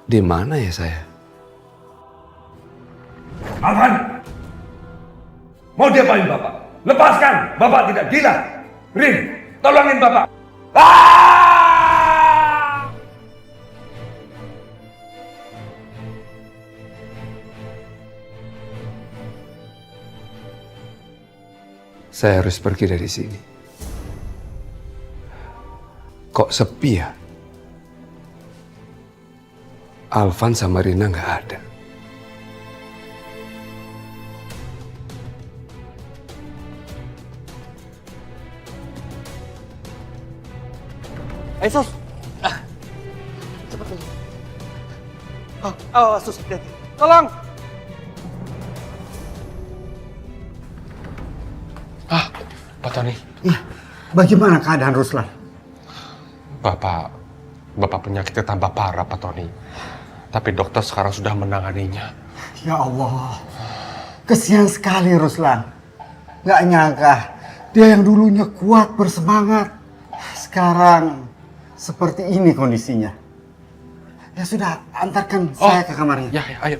Di mana ya saya? Alvan! Mau diapain Bapak? Lepaskan! Bapak tidak gila! Rin, tolongin Bapak! Saya harus pergi dari sini. Kok sepi ya? Alvan sama Rina nggak ada. Ayo, Sus. Cepat, Sus. Sus, hati-hati. Tolong! Pak Tony. Iya, bagaimana keadaan Ruslan? Bapak penyakitnya tambah parah, Pak Tony. Tapi dokter sekarang sudah menanganinya. Ya Allah, kesian sekali Ruslan. Gak nyangka, dia yang dulunya kuat, bersemangat. Sekarang seperti ini kondisinya. Ya sudah, antarkan saya ke kamarnya. Ya, ayo.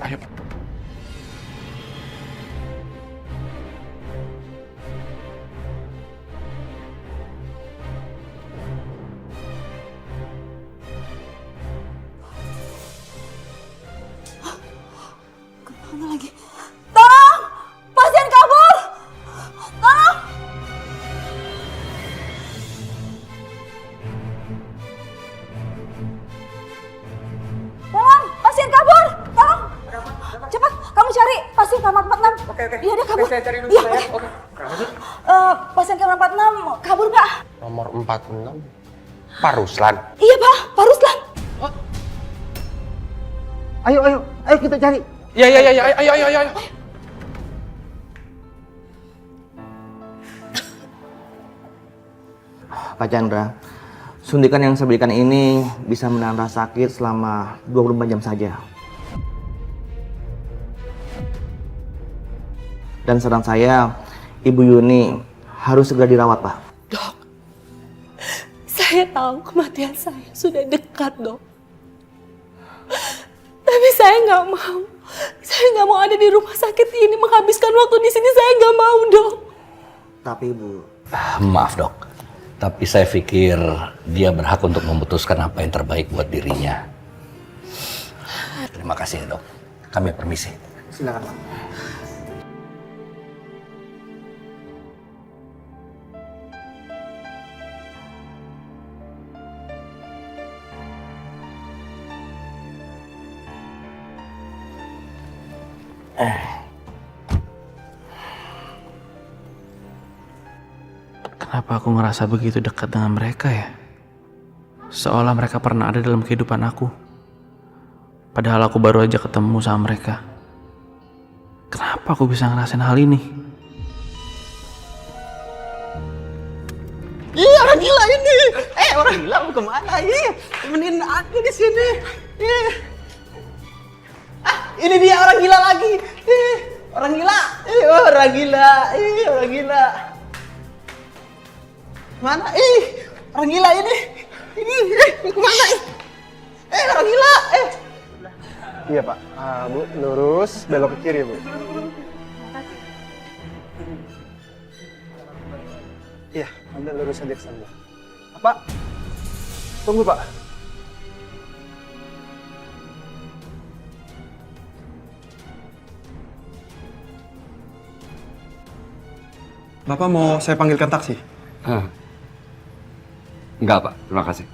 Mana lagi? Tolong! Pasien kabur! Tolong! Tolong! Pasien kabur! Tolong! Cepat, kamu cari pasien kamar 46. Oke. Iya, dia kabur. Saya cari dulu Iya, ya. oke. Pasien kamar 46 kabur, Pak. Nomor 46. Pak Ruslan. Iya, Pak. Pak Ruslan. Ayo kita cari. Ya, ayo. Pak Chandra, suntikan yang saya berikan ini bisa menahan rasa sakit selama 24 jam saja. Dan saran saya, Ibu Yuni harus segera dirawat, Pak. Dok, saya tahu kematian saya sudah dekat, Dok. Tapi saya nggak mau. Saya nggak mau ada di rumah sakit ini menghabiskan waktu di sini. Saya nggak mau, Dok. Tapi Ibu... Maaf dok, tapi saya pikir dia berhak untuk memutuskan apa yang terbaik buat dirinya. Terima kasih dok, kami permisi. Silakan, Pak. Kenapa aku ngerasa begitu dekat dengan mereka ya? Seolah mereka pernah ada dalam kehidupan aku. Padahal aku baru aja ketemu sama mereka. Kenapa aku bisa ngerasain hal ini? Ih, orang gila ini. Orang gila mau kemana? Temenin aku di sini. Ini dia orang gila lagi. Orang gila. Orang gila. Orang gila. Mana? Orang gila ini. Kemana? Orang gila. Iya Pak. Bu, lurus, belok ke kiri Bu. Iya, Anda lurus aja ke sana. Pak, tunggu Pak. Bapak mau saya panggilkan taksi? Enggak, Pak. Terima kasih.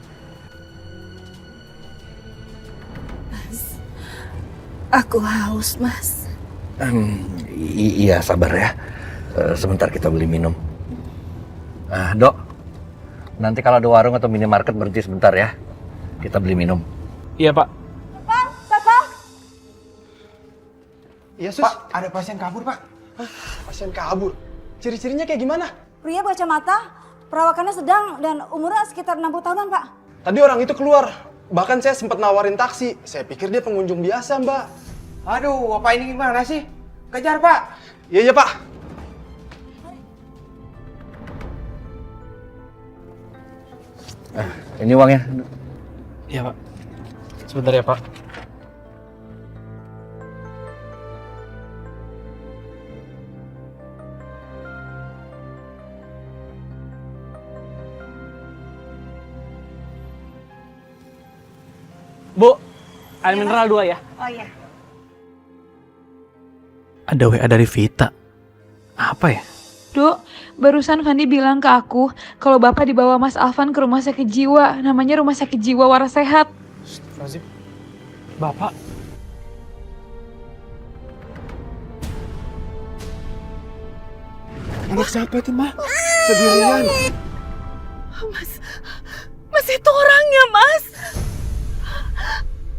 Aku haus, Mas. Iya, sabar ya. Sebentar kita beli minum. Dok, nanti kalau ada warung atau minimarket berhenti sebentar ya. Kita beli minum. Iya, Pak. Papa. Iya, Sus. Pak, ada pasien kabur, Pak. Pasien kabur? Ciri-cirinya kayak gimana? Pria berkacamata, perawakannya sedang dan umurnya sekitar 60 tahunan, Pak. Tadi orang itu keluar. Bahkan saya sempat nawarin taksi. Saya pikir dia pengunjung biasa, Mbak. Aduh, Bapak ini gimana sih? Kejar, Pak. Iya, Pak. Ini uangnya. Iya, Pak. Sebentar ya, Pak. Bu, air mineral 2 ya? Oh iya. Ada WA dari Vita. Apa ya? Dok, barusan Fandi bilang ke aku kalau Bapak dibawa Mas Alvan ke rumah sakit jiwa. Namanya Rumah Sakit Jiwa Waras Sehat. Astagfirullahaladzim. Bapak. Anak siapa itu, Ma? Sendirian. Mas itu orangnya, Mas.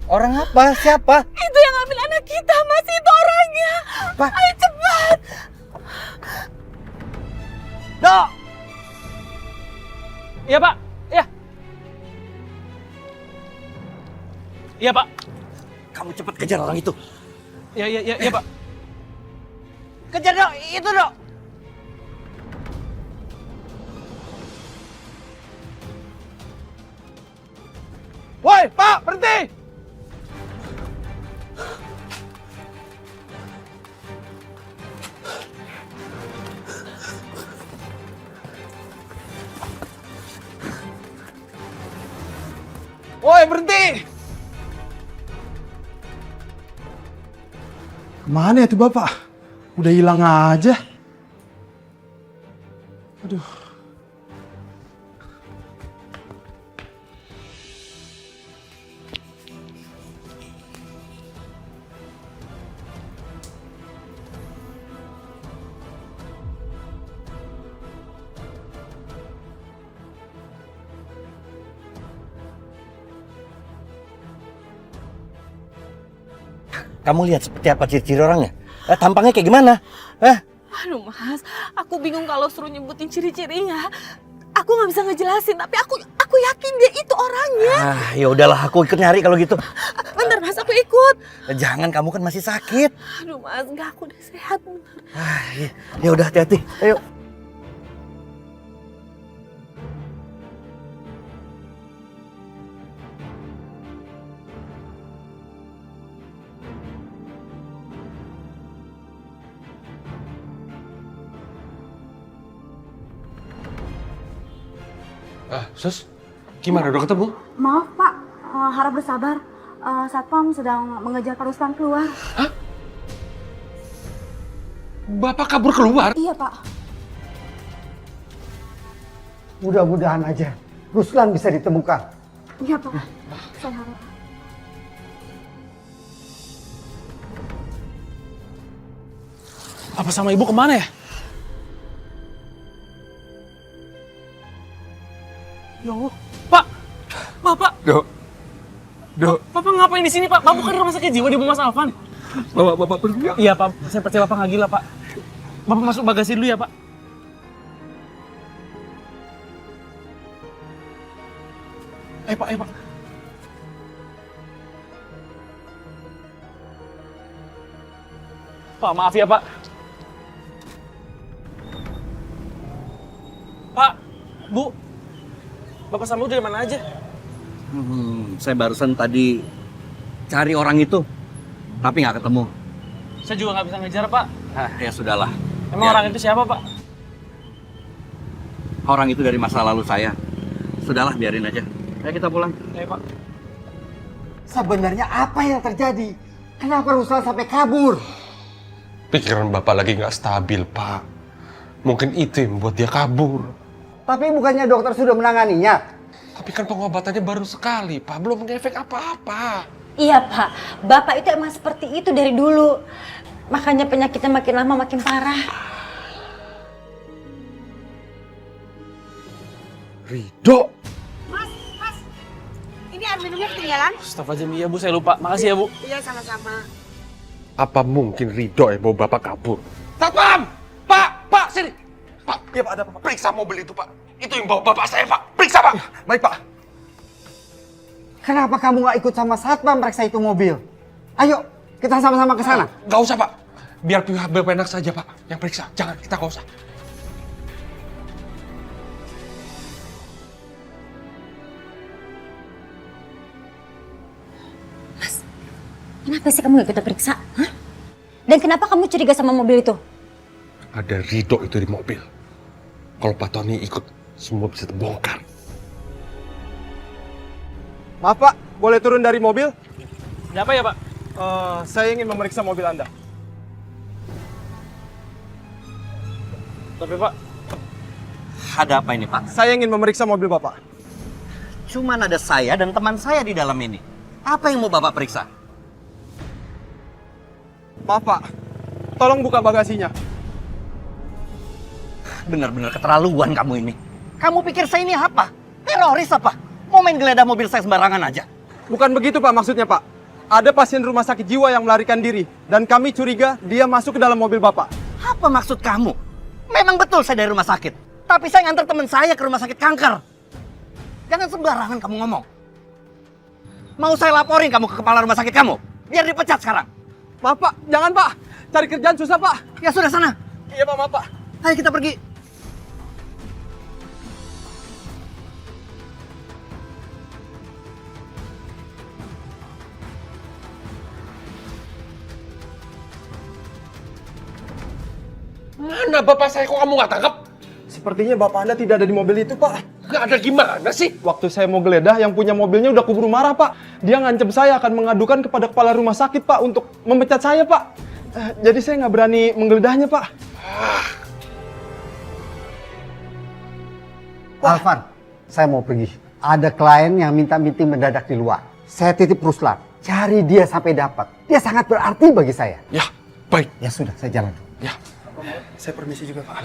Orang apa? Siapa? Itu yang ngambil anak kita, Mas. Itu orangnya. Apa? Ayo cepat. Dok! Iya, Pak. Iya. Iya, Pak. Kamu cepat kejar orang itu. Iya, Pak. Kejar, Dok. Itu, Dok. Woi, Pak, berhenti! Woi, berhenti! Kemana ya tuh Bapak? Udah hilang aja. Aduh. Kamu lihat seperti apa ciri-ciri orangnya? Tampangnya kayak gimana? Aduh, Mas. Aku bingung kalau suruh nyebutin ciri-cirinya. Aku nggak bisa ngejelasin, tapi aku yakin dia itu orangnya. Ya udahlah, aku ikut nyari kalau gitu. Bentar, Mas, aku ikut. Jangan, kamu kan masih sakit. Aduh, Mas, enggak, aku udah sehat. Bentar. Ya udah, hati-hati. Ayo. Sus, gimana udah ketemu? Maaf, Pak. Harap bersabar. Satpam sedang mengejar Pak Ruslan keluar. Hah? Bapak kabur keluar? Iya, Pak. Mudah-mudahan aja Ruslan bisa ditemukan. Iya, Pak. Saya harap. Apa sama ibu kemana ya? Ya Allah. Pak! Bapak! Dok. Bapak ngapain di sini, Pak? Bapak bukan rumah sakit jiwa di Mas Alvan. Bapak pergi. Iya, Pak. Saya percaya Bapak nggak gila, Pak. Bapak masuk bagasi dulu ya, Pak. Pak, Pak. Pak, maaf ya, Pak. Pak, Bu. Bapak sama Bu dari mana aja? Saya barusan tadi cari orang itu, tapi nggak ketemu. Saya juga nggak bisa ngejar, Pak. Ya sudahlah. Emang orang itu siapa, Pak? Orang itu dari masa lalu saya. Sudahlah, biarin aja. Ayo kita pulang. Ayo, Pak. Sebenarnya apa yang terjadi? Kenapa Ruslan sampai kabur? Pikiran Bapak lagi nggak stabil, Pak. Mungkin itu yang membuat dia kabur. Tapi bukannya dokter sudah menanganinya? Tapi kan pengobatannya baru sekali, Pak. Belum ngefek apa-apa. Iya Pak, Bapak itu emang seperti itu dari dulu. Makanya penyakitnya makin lama makin parah. Ridho! Mas. Ini air minumnya ketinggalan. Astagfirullahaladzim, iya Bu, saya lupa. Makasih ya Bu. Iya, sama-sama. Apa mungkin Ridho yang bawa Bapak kabur? Satpam! Pak, sini! Pak, iya Pak, ada apa? Periksa mobil itu, Pak. Itu yang bawa Bapak saya, Pak. Periksa, Pak. Baik, Pak. Kenapa kamu nggak ikut sama satpam periksa itu mobil? Ayo, kita sama-sama ke sana. Nggak usah, Pak. Biar pihak Bapenak saja, Pak, yang periksa. Jangan, kita nggak usah. Kenapa sih kamu gak kita periksa? Hah? Dan kenapa kamu curiga sama mobil itu? Ada Ridho itu di mobil. Kalau Pak Tony ikut, semua bisa terbongkar. Maaf Pak, boleh turun dari mobil? Ada apa ya Pak? Saya ingin memeriksa mobil Anda. Tapi Pak, Ada apa ini, Pak? Saya ingin memeriksa mobil Bapak. Cuman ada saya dan teman saya di dalam ini. Apa yang mau Bapak periksa? Maaf Pak, tolong buka bagasinya. Benar-benar keterlaluan kamu ini. Kamu pikir saya ini apa? Teroris apa? Mau main geledah mobil saya sembarangan aja? Bukan begitu Pak maksudnya Pak. Ada pasien rumah sakit jiwa yang melarikan diri. Dan kami curiga dia masuk ke dalam mobil Bapak. Apa maksud kamu? Memang betul saya dari rumah sakit. Tapi saya nganter teman saya ke rumah sakit kanker. Jangan sembarangan kamu ngomong. Mau saya laporin kamu ke kepala rumah sakit kamu? Biar dipecat sekarang. Maaf Pak, jangan Pak. Cari kerjaan susah Pak. Ya sudah sana. Iya Pak, maaf Pak. Ayo kita pergi. Mana Bapak saya, kok kamu nggak tangkap? Sepertinya Bapak Anda tidak ada di mobil itu Pak. Nggak ada gimana sih? Waktu saya mau geledah, yang punya mobilnya udah keburu marah Pak. Dia ngancam saya akan mengadukan kepada kepala rumah sakit Pak untuk memecat saya Pak. Jadi saya nggak berani menggeledahnya Pak. Alvan, saya mau pergi. Ada klien yang minta meeting mendadak di luar. Saya titip Ruslan. Cari dia sampai dapat. Dia sangat berarti bagi saya. Ya, baik. Ya sudah, saya jalan. Ya, saya permisi juga Pak.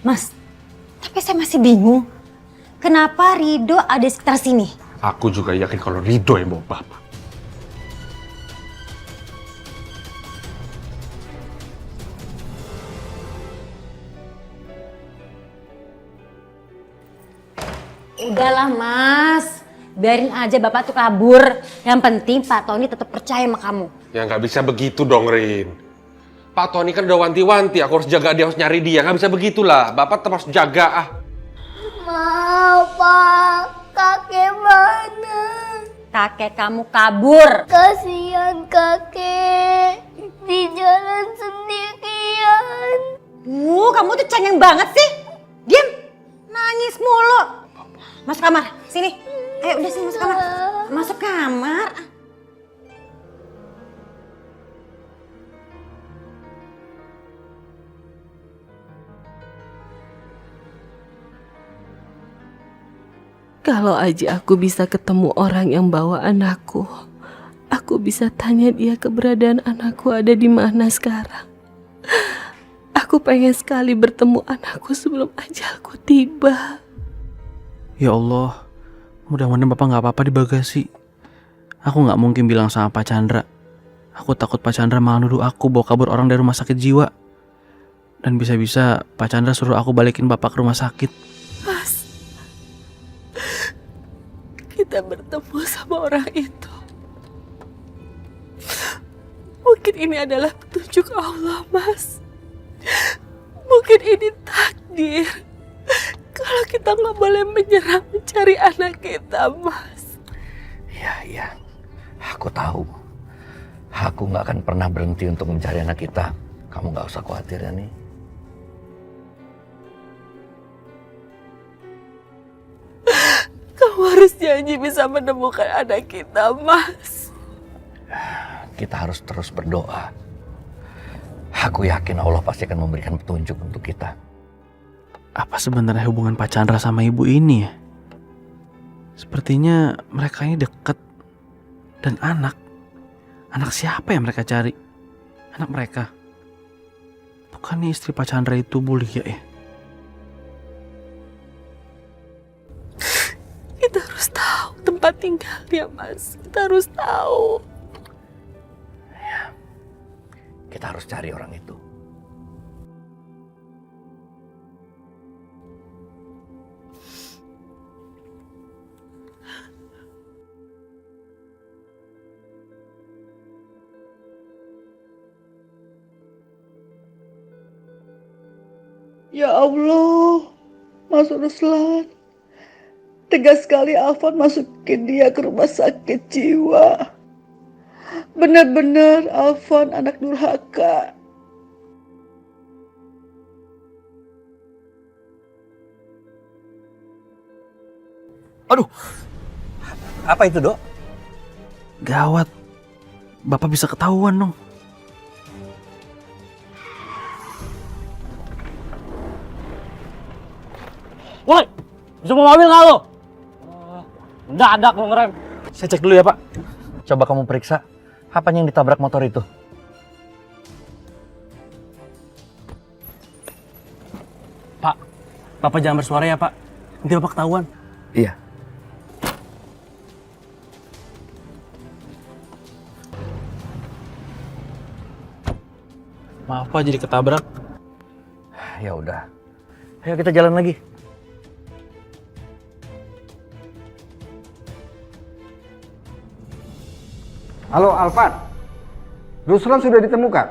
Mas, tapi saya masih bingung. Kenapa Ridho ada di sekitar sini? Aku juga yakin kalau Ridho yang bawa Bapak. Udahlah Mas, biarin aja Bapak tuh kabur. Yang penting Pak Tony tetap percaya sama kamu. Ya nggak bisa begitu dong, Rin. Pak Tony kan udah wanti-wanti, aku harus jaga dia, harus nyari dia. Nggak bisa begitulah, Bapak tetap harus jaga ah. Pak, kakek mana? Kakek kamu kabur. Kasihan kakek di jalan sendirian. Kamu tuh cengeng banget sih. Diam, nangis mulu. Masuk kamar, sini. Ayo udah sini masuk kamar. Masuk kamar. Kalau aja aku bisa ketemu orang yang bawa anakku, aku bisa tanya dia keberadaan anakku ada di mana sekarang. Aku pengen sekali bertemu anakku sebelum ajalku tiba. Ya Allah, Mudah-mudahan Bapak nggak apa-apa di bagasi. Aku nggak mungkin bilang sama Pak Chandra. Aku takut Pak Chandra malah nuduh aku bawa kabur orang dari rumah sakit jiwa. Dan bisa-bisa Pak Chandra suruh aku balikin Bapak ke rumah sakit. Mas, kita bertemu sama orang itu. Mungkin ini adalah petunjuk Allah, Mas. Mungkin ini takdir. Kalau kita nggak boleh menyerah mencari anak kita, Mas. Iya. Aku tahu. Aku nggak akan pernah berhenti untuk mencari anak kita. Kamu nggak usah khawatir ya nih. Kamu harus janji bisa menemukan anak kita, Mas. Kita harus terus berdoa. Aku yakin Allah pasti akan memberikan petunjuk untuk kita. Apa sebenarnya hubungan Pak Chandra sama ibu ini ya? Sepertinya mereka ini dekat. Dan anak siapa yang mereka cari? Anak mereka. Bukannya istri Pak Chandra itu Bu Lia ya? Kita harus tahu tempat tinggalnya, Mas. Kita harus tahu. Kita harus cari orang itu. Ya Allah, Mas Ruslan. Tegas sekali Alvan masukin dia ke rumah sakit jiwa. Benar-benar Alvan anak durhaka. Aduh, apa itu, Dok? Gawat. Bapak bisa ketahuan dong. Woi, bisa mau mobil nggak lo? Mendadak lo ngerem. Saya cek dulu ya, Pak. Coba kamu periksa, apanya yang ditabrak motor itu? Pak, Bapak jangan bersuara ya, Pak. Nanti Bapak ketahuan. Iya. Maaf Pak, jadi ketabrak. Ya udah. Ayo kita jalan lagi. Halo Alvan, Ruslan sudah ditemukan?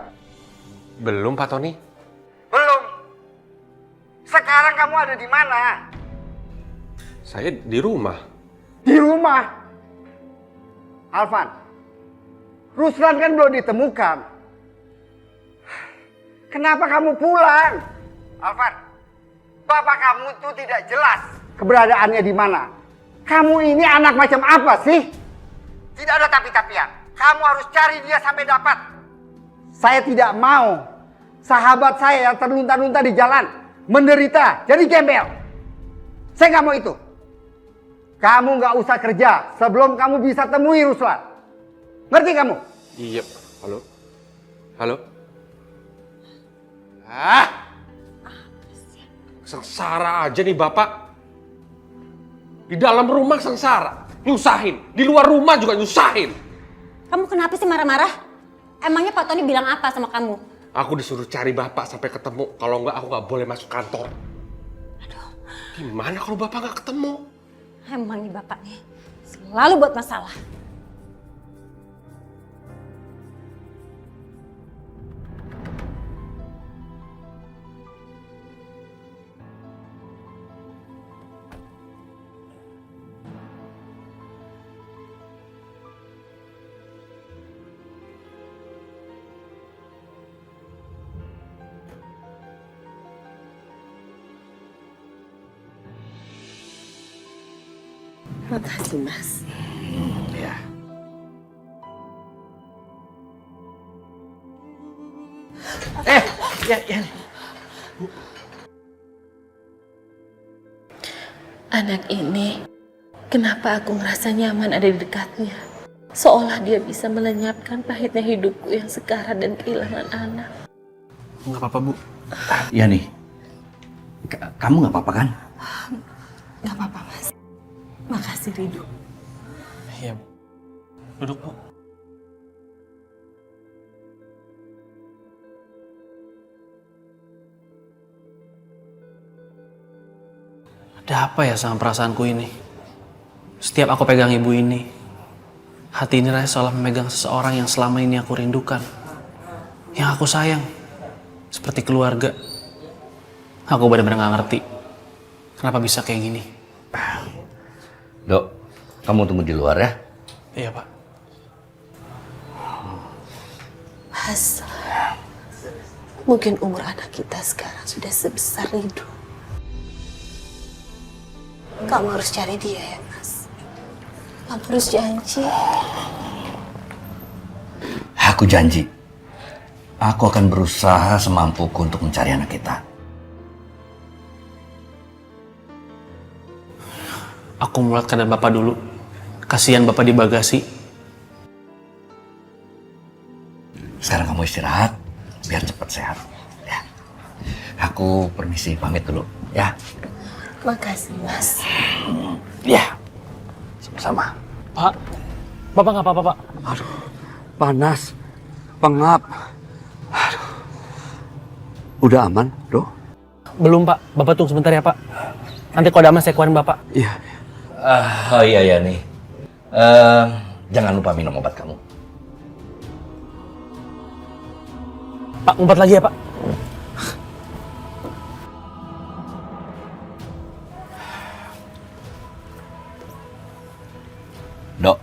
Belum Pak Tony. Belum. Sekarang kamu ada di mana? Saya di rumah. Di rumah? Alvan, Ruslan kan belum ditemukan. Kenapa kamu pulang? Alvan, bapak kamu tuh tidak jelas keberadaannya di mana. Kamu ini anak macam apa sih? Tidak ada tapi-tapian. Kamu harus cari dia sampai dapat. Saya tidak mau sahabat saya yang terlunta-lunta di jalan menderita jadi gembel. Saya nggak mau itu. Kamu nggak usah kerja sebelum kamu bisa temui Ruslan. Ngerti kamu? Iya. Halo? Halo? Sengsara aja nih Bapak. Di dalam rumah sengsara, nyusahin. Di luar rumah juga nyusahin. Kamu kenapa sih marah-marah? Emangnya Pak Tony bilang apa sama kamu? Aku disuruh cari Bapak sampai ketemu. Kalau enggak, aku nggak boleh masuk kantor. Aduh. Gimana kalau Bapak nggak ketemu? Emang nih Bapak nih selalu buat masalah. Makasih, Mas. Ya. Ya. Anak ini, kenapa aku ngerasa nyaman ada di dekatnya? Seolah dia bisa melenyapkan pahitnya hidupku yang sekarat dan kehilangan anak. Nggak apa-apa, Bu. Iya nih. Kamu nggak apa-apa kan? Nggak apa-apa, Mas. Makasih Ridho. Iya, Bu. Duduk, Bu. Ada apa ya sama perasaanku ini? Setiap aku pegang ibu ini, hati ini rasanya seolah memegang seseorang yang selama ini aku rindukan. Yang aku sayang. Seperti keluarga. Aku benar-benar gak ngerti. Kenapa bisa kayak gini? Dok, kamu tunggu di luar ya. Iya, Pak. Mas, mungkin umur anak kita sekarang sudah sebesar Ridho. Kamu harus cari dia ya, Mas. Kamu harus janji. Aku janji. Aku akan berusaha semampuku untuk mencari anak kita. Aku melihat keadaan Bapak dulu. Kasihan Bapak di bagasi. Sekarang kamu istirahat, biar cepat sehat. Ya. Aku permisi pamit dulu, ya. Makasih, Mas. Ya, sama-sama. Pak, Bapak nggak apa-apa, Pak? Aduh, panas, pengap. Aduh. Udah aman, Dok? Belum, Pak. Bapak tunggu sebentar ya, Pak. Nanti kalau ada aman saya keluarin Bapak. Iya. Oh iya nih. Jangan lupa minum obat kamu. Pak, ngumpet lagi ya, Pak. Dok,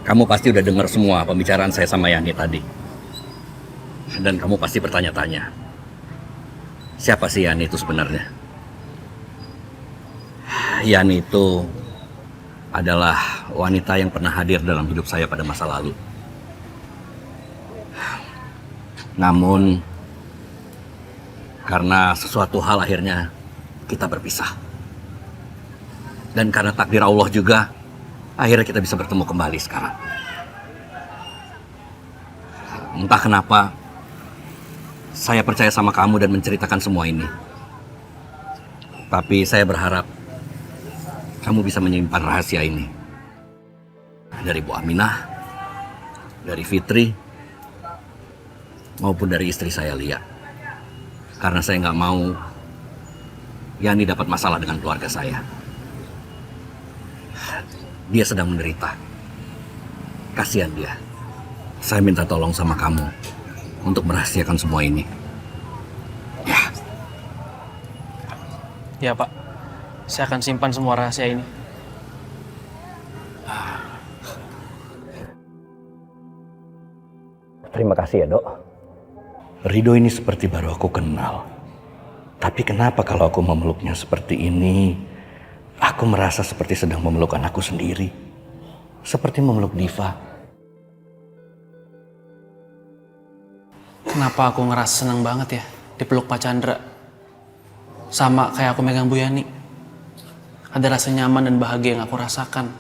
kamu pasti udah dengar semua pembicaraan saya sama Yani tadi. Dan kamu pasti bertanya-tanya, siapa sih Yani itu sebenarnya? Yani itu adalah wanita yang pernah hadir dalam hidup saya pada masa lalu. Namun, karena sesuatu hal akhirnya kita berpisah. Dan karena takdir Allah juga, akhirnya kita bisa bertemu kembali sekarang. Entah kenapa, saya percaya sama kamu dan menceritakan semua ini. Tapi saya berharap kamu bisa menyimpan rahasia ini. Dari Bu Aminah, dari Fitri, maupun dari istri saya Lia. Karena saya nggak mau Yani dapat masalah dengan keluarga saya. Dia sedang menderita. Kasihan dia. Saya minta tolong sama kamu untuk merahasiakan semua ini. Ya. Ya, Pak. Saya akan simpan semua rahasia ini. Terima kasih ya, Dok. Ridho ini seperti baru aku kenal. Tapi kenapa kalau aku memeluknya seperti ini, aku merasa seperti sedang memeluk anakku sendiri. Seperti memeluk Diva. Kenapa aku ngerasa senang banget ya dipeluk Pak Chandra? Sama kayak aku megang Bu Yani. Ada rasa nyaman dan bahagia yang aku rasakan.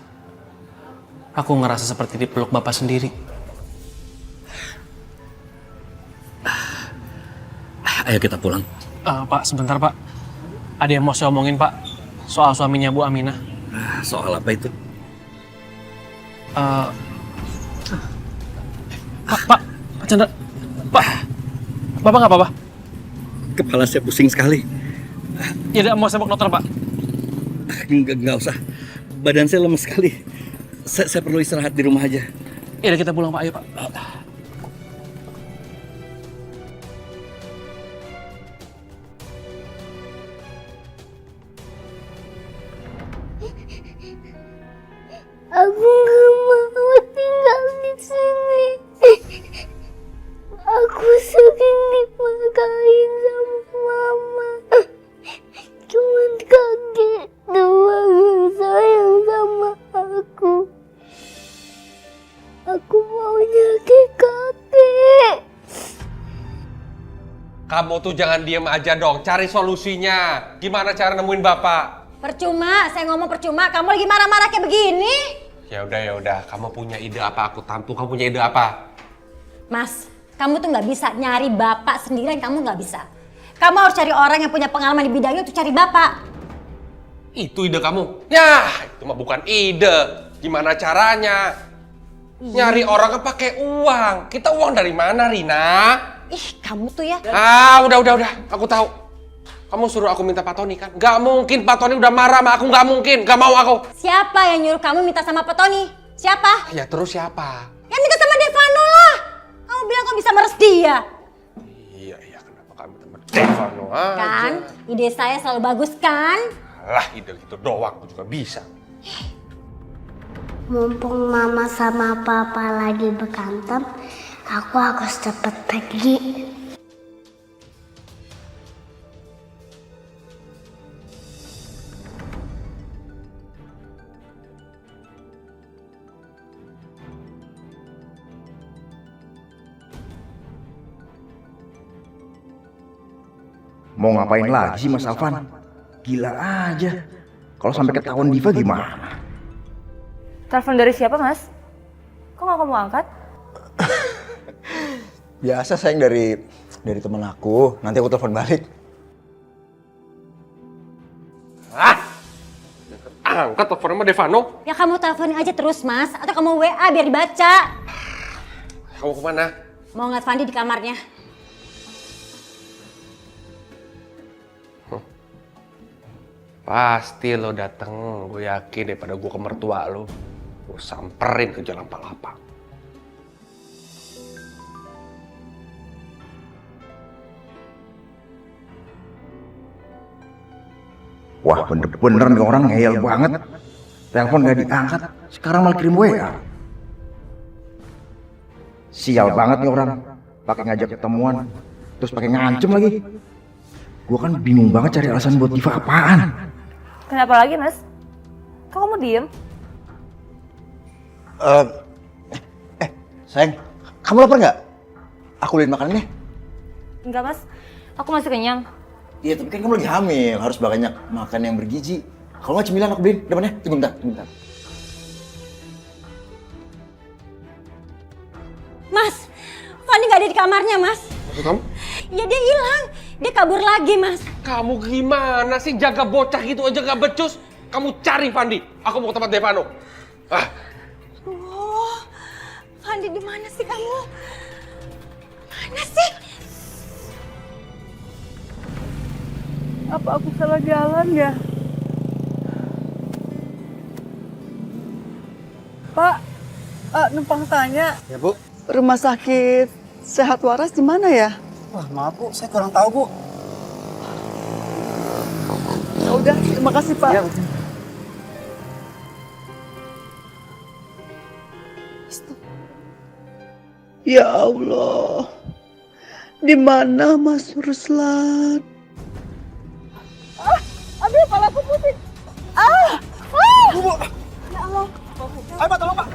Aku ngerasa seperti dipeluk Bapak sendiri. Ayo kita pulang. Pak, sebentar Pak. Ada yang mau saya omongin Pak. Soal suaminya Bu Aminah. Soal apa itu? Pak Chandra. Pak, Bapak nggak apa-apa? Kepala saya pusing sekali. Ya udah, mau saya bawa ke dokter Pak. Nggak usah. Badan saya lemes sekali. Saya perlu istirahat di rumah aja. Ya udah, kita pulang Pak. Ayo Pak. Aku nggak mau tinggal di sini. Aku sering dimarahin sama mama. Cuman kakek doang yang sayang sama aku. Aku maunya ke kakek. Kamu tuh jangan diem aja dong, cari solusinya. Gimana cara nemuin bapak? Percuma, saya ngomong percuma. Kamu lagi marah-marah kayak begini. Ya udah. Kamu punya ide apa? Aku tampung. Kamu punya ide apa? Mas, kamu tuh nggak bisa nyari bapak sendirian. Kamu nggak bisa. Kamu harus cari orang yang punya pengalaman di bidangnya untuk cari bapak. Itu ide kamu? Ya, itu mah bukan ide. Gimana caranya? Nyari orang kan pakai uang. Kita uang dari mana, Rina? Ih, kamu tuh ya. Udah. Aku tahu. Kamu suruh aku minta Pak Tony kan? Gak mungkin, Pak Tony udah marah sama aku. Gak mungkin, gak mau aku. Siapa yang nyuruh kamu minta sama Pak Tony? Siapa? Ya terus siapa? Ya minta sama Devano lah. Kamu bilang kamu bisa meres dia. Iya, kenapa kamu teman Devano aja? Kan, ide saya selalu bagus kan? Alah, ide gitu doang, aku juga bisa. Mumpung mama sama papa lagi berantem, aku harus cepet pergi. Mau ngapain lagi Mas Alvan? Gila aja. Kalau sampai ketahuan Diva gimana? Telepon dari siapa, Mas? Kok nggak kamu angkat? Biasa sayang dari teman aku. Nanti aku telepon balik. Angkat teleponnya sama Devano. Ya kamu teleponin aja terus, Mas. Atau kamu WA biar dibaca. Kamu kemana? Mau ngeliat Fandi di kamarnya. Pasti lo dateng, gue yakin daripada gue ke mertua lo. Gue samperin ke Jalan Palapa. Wah bener-bener nih orang ngeyel banget. Telepon gak diangkat, sekarang malah kirim WA. Sial banget nih orang, pakai ngajak ketemuan, terus pakai ngancem lagi. Gue kan bingung banget cari alasan buat Diva apaan. Kenapa lagi, Mas? Kok kamu diem? Sayang, kamu lapar nggak? Aku beliin makanannya. Enggak, Mas. Aku masih kenyang. Iya, tapi kan kamu lagi hamil, harus banyak makan yang bergizi. Kalau nggak cemilan aku beliin, depannya. Tunggu bentar. Mas, Fandi nggak ada di kamarnya, Mas. Maksud kamu? Ya dia hilang. Dia kabur lagi, Mas. Kamu gimana sih jaga bocah gitu aja gak becus? Kamu cari Fandi. Aku mau ke tempat Devano. Oh, Fandi di mana sih kamu? Mana sih? Apa aku salah jalan ya? Pak, numpang tanya. Ya, Bu. Rumah sakit Sehat Waras di mana ya? Wah, maaf Bu, saya kurang tahu Bu. Ya udah, terima kasih Pak. Ya, Ya Allah, di mana Mas Ruslan? Aduh, kepalaku pusing. Bu. Ya Allah. Ayo Pak, tolong Pak.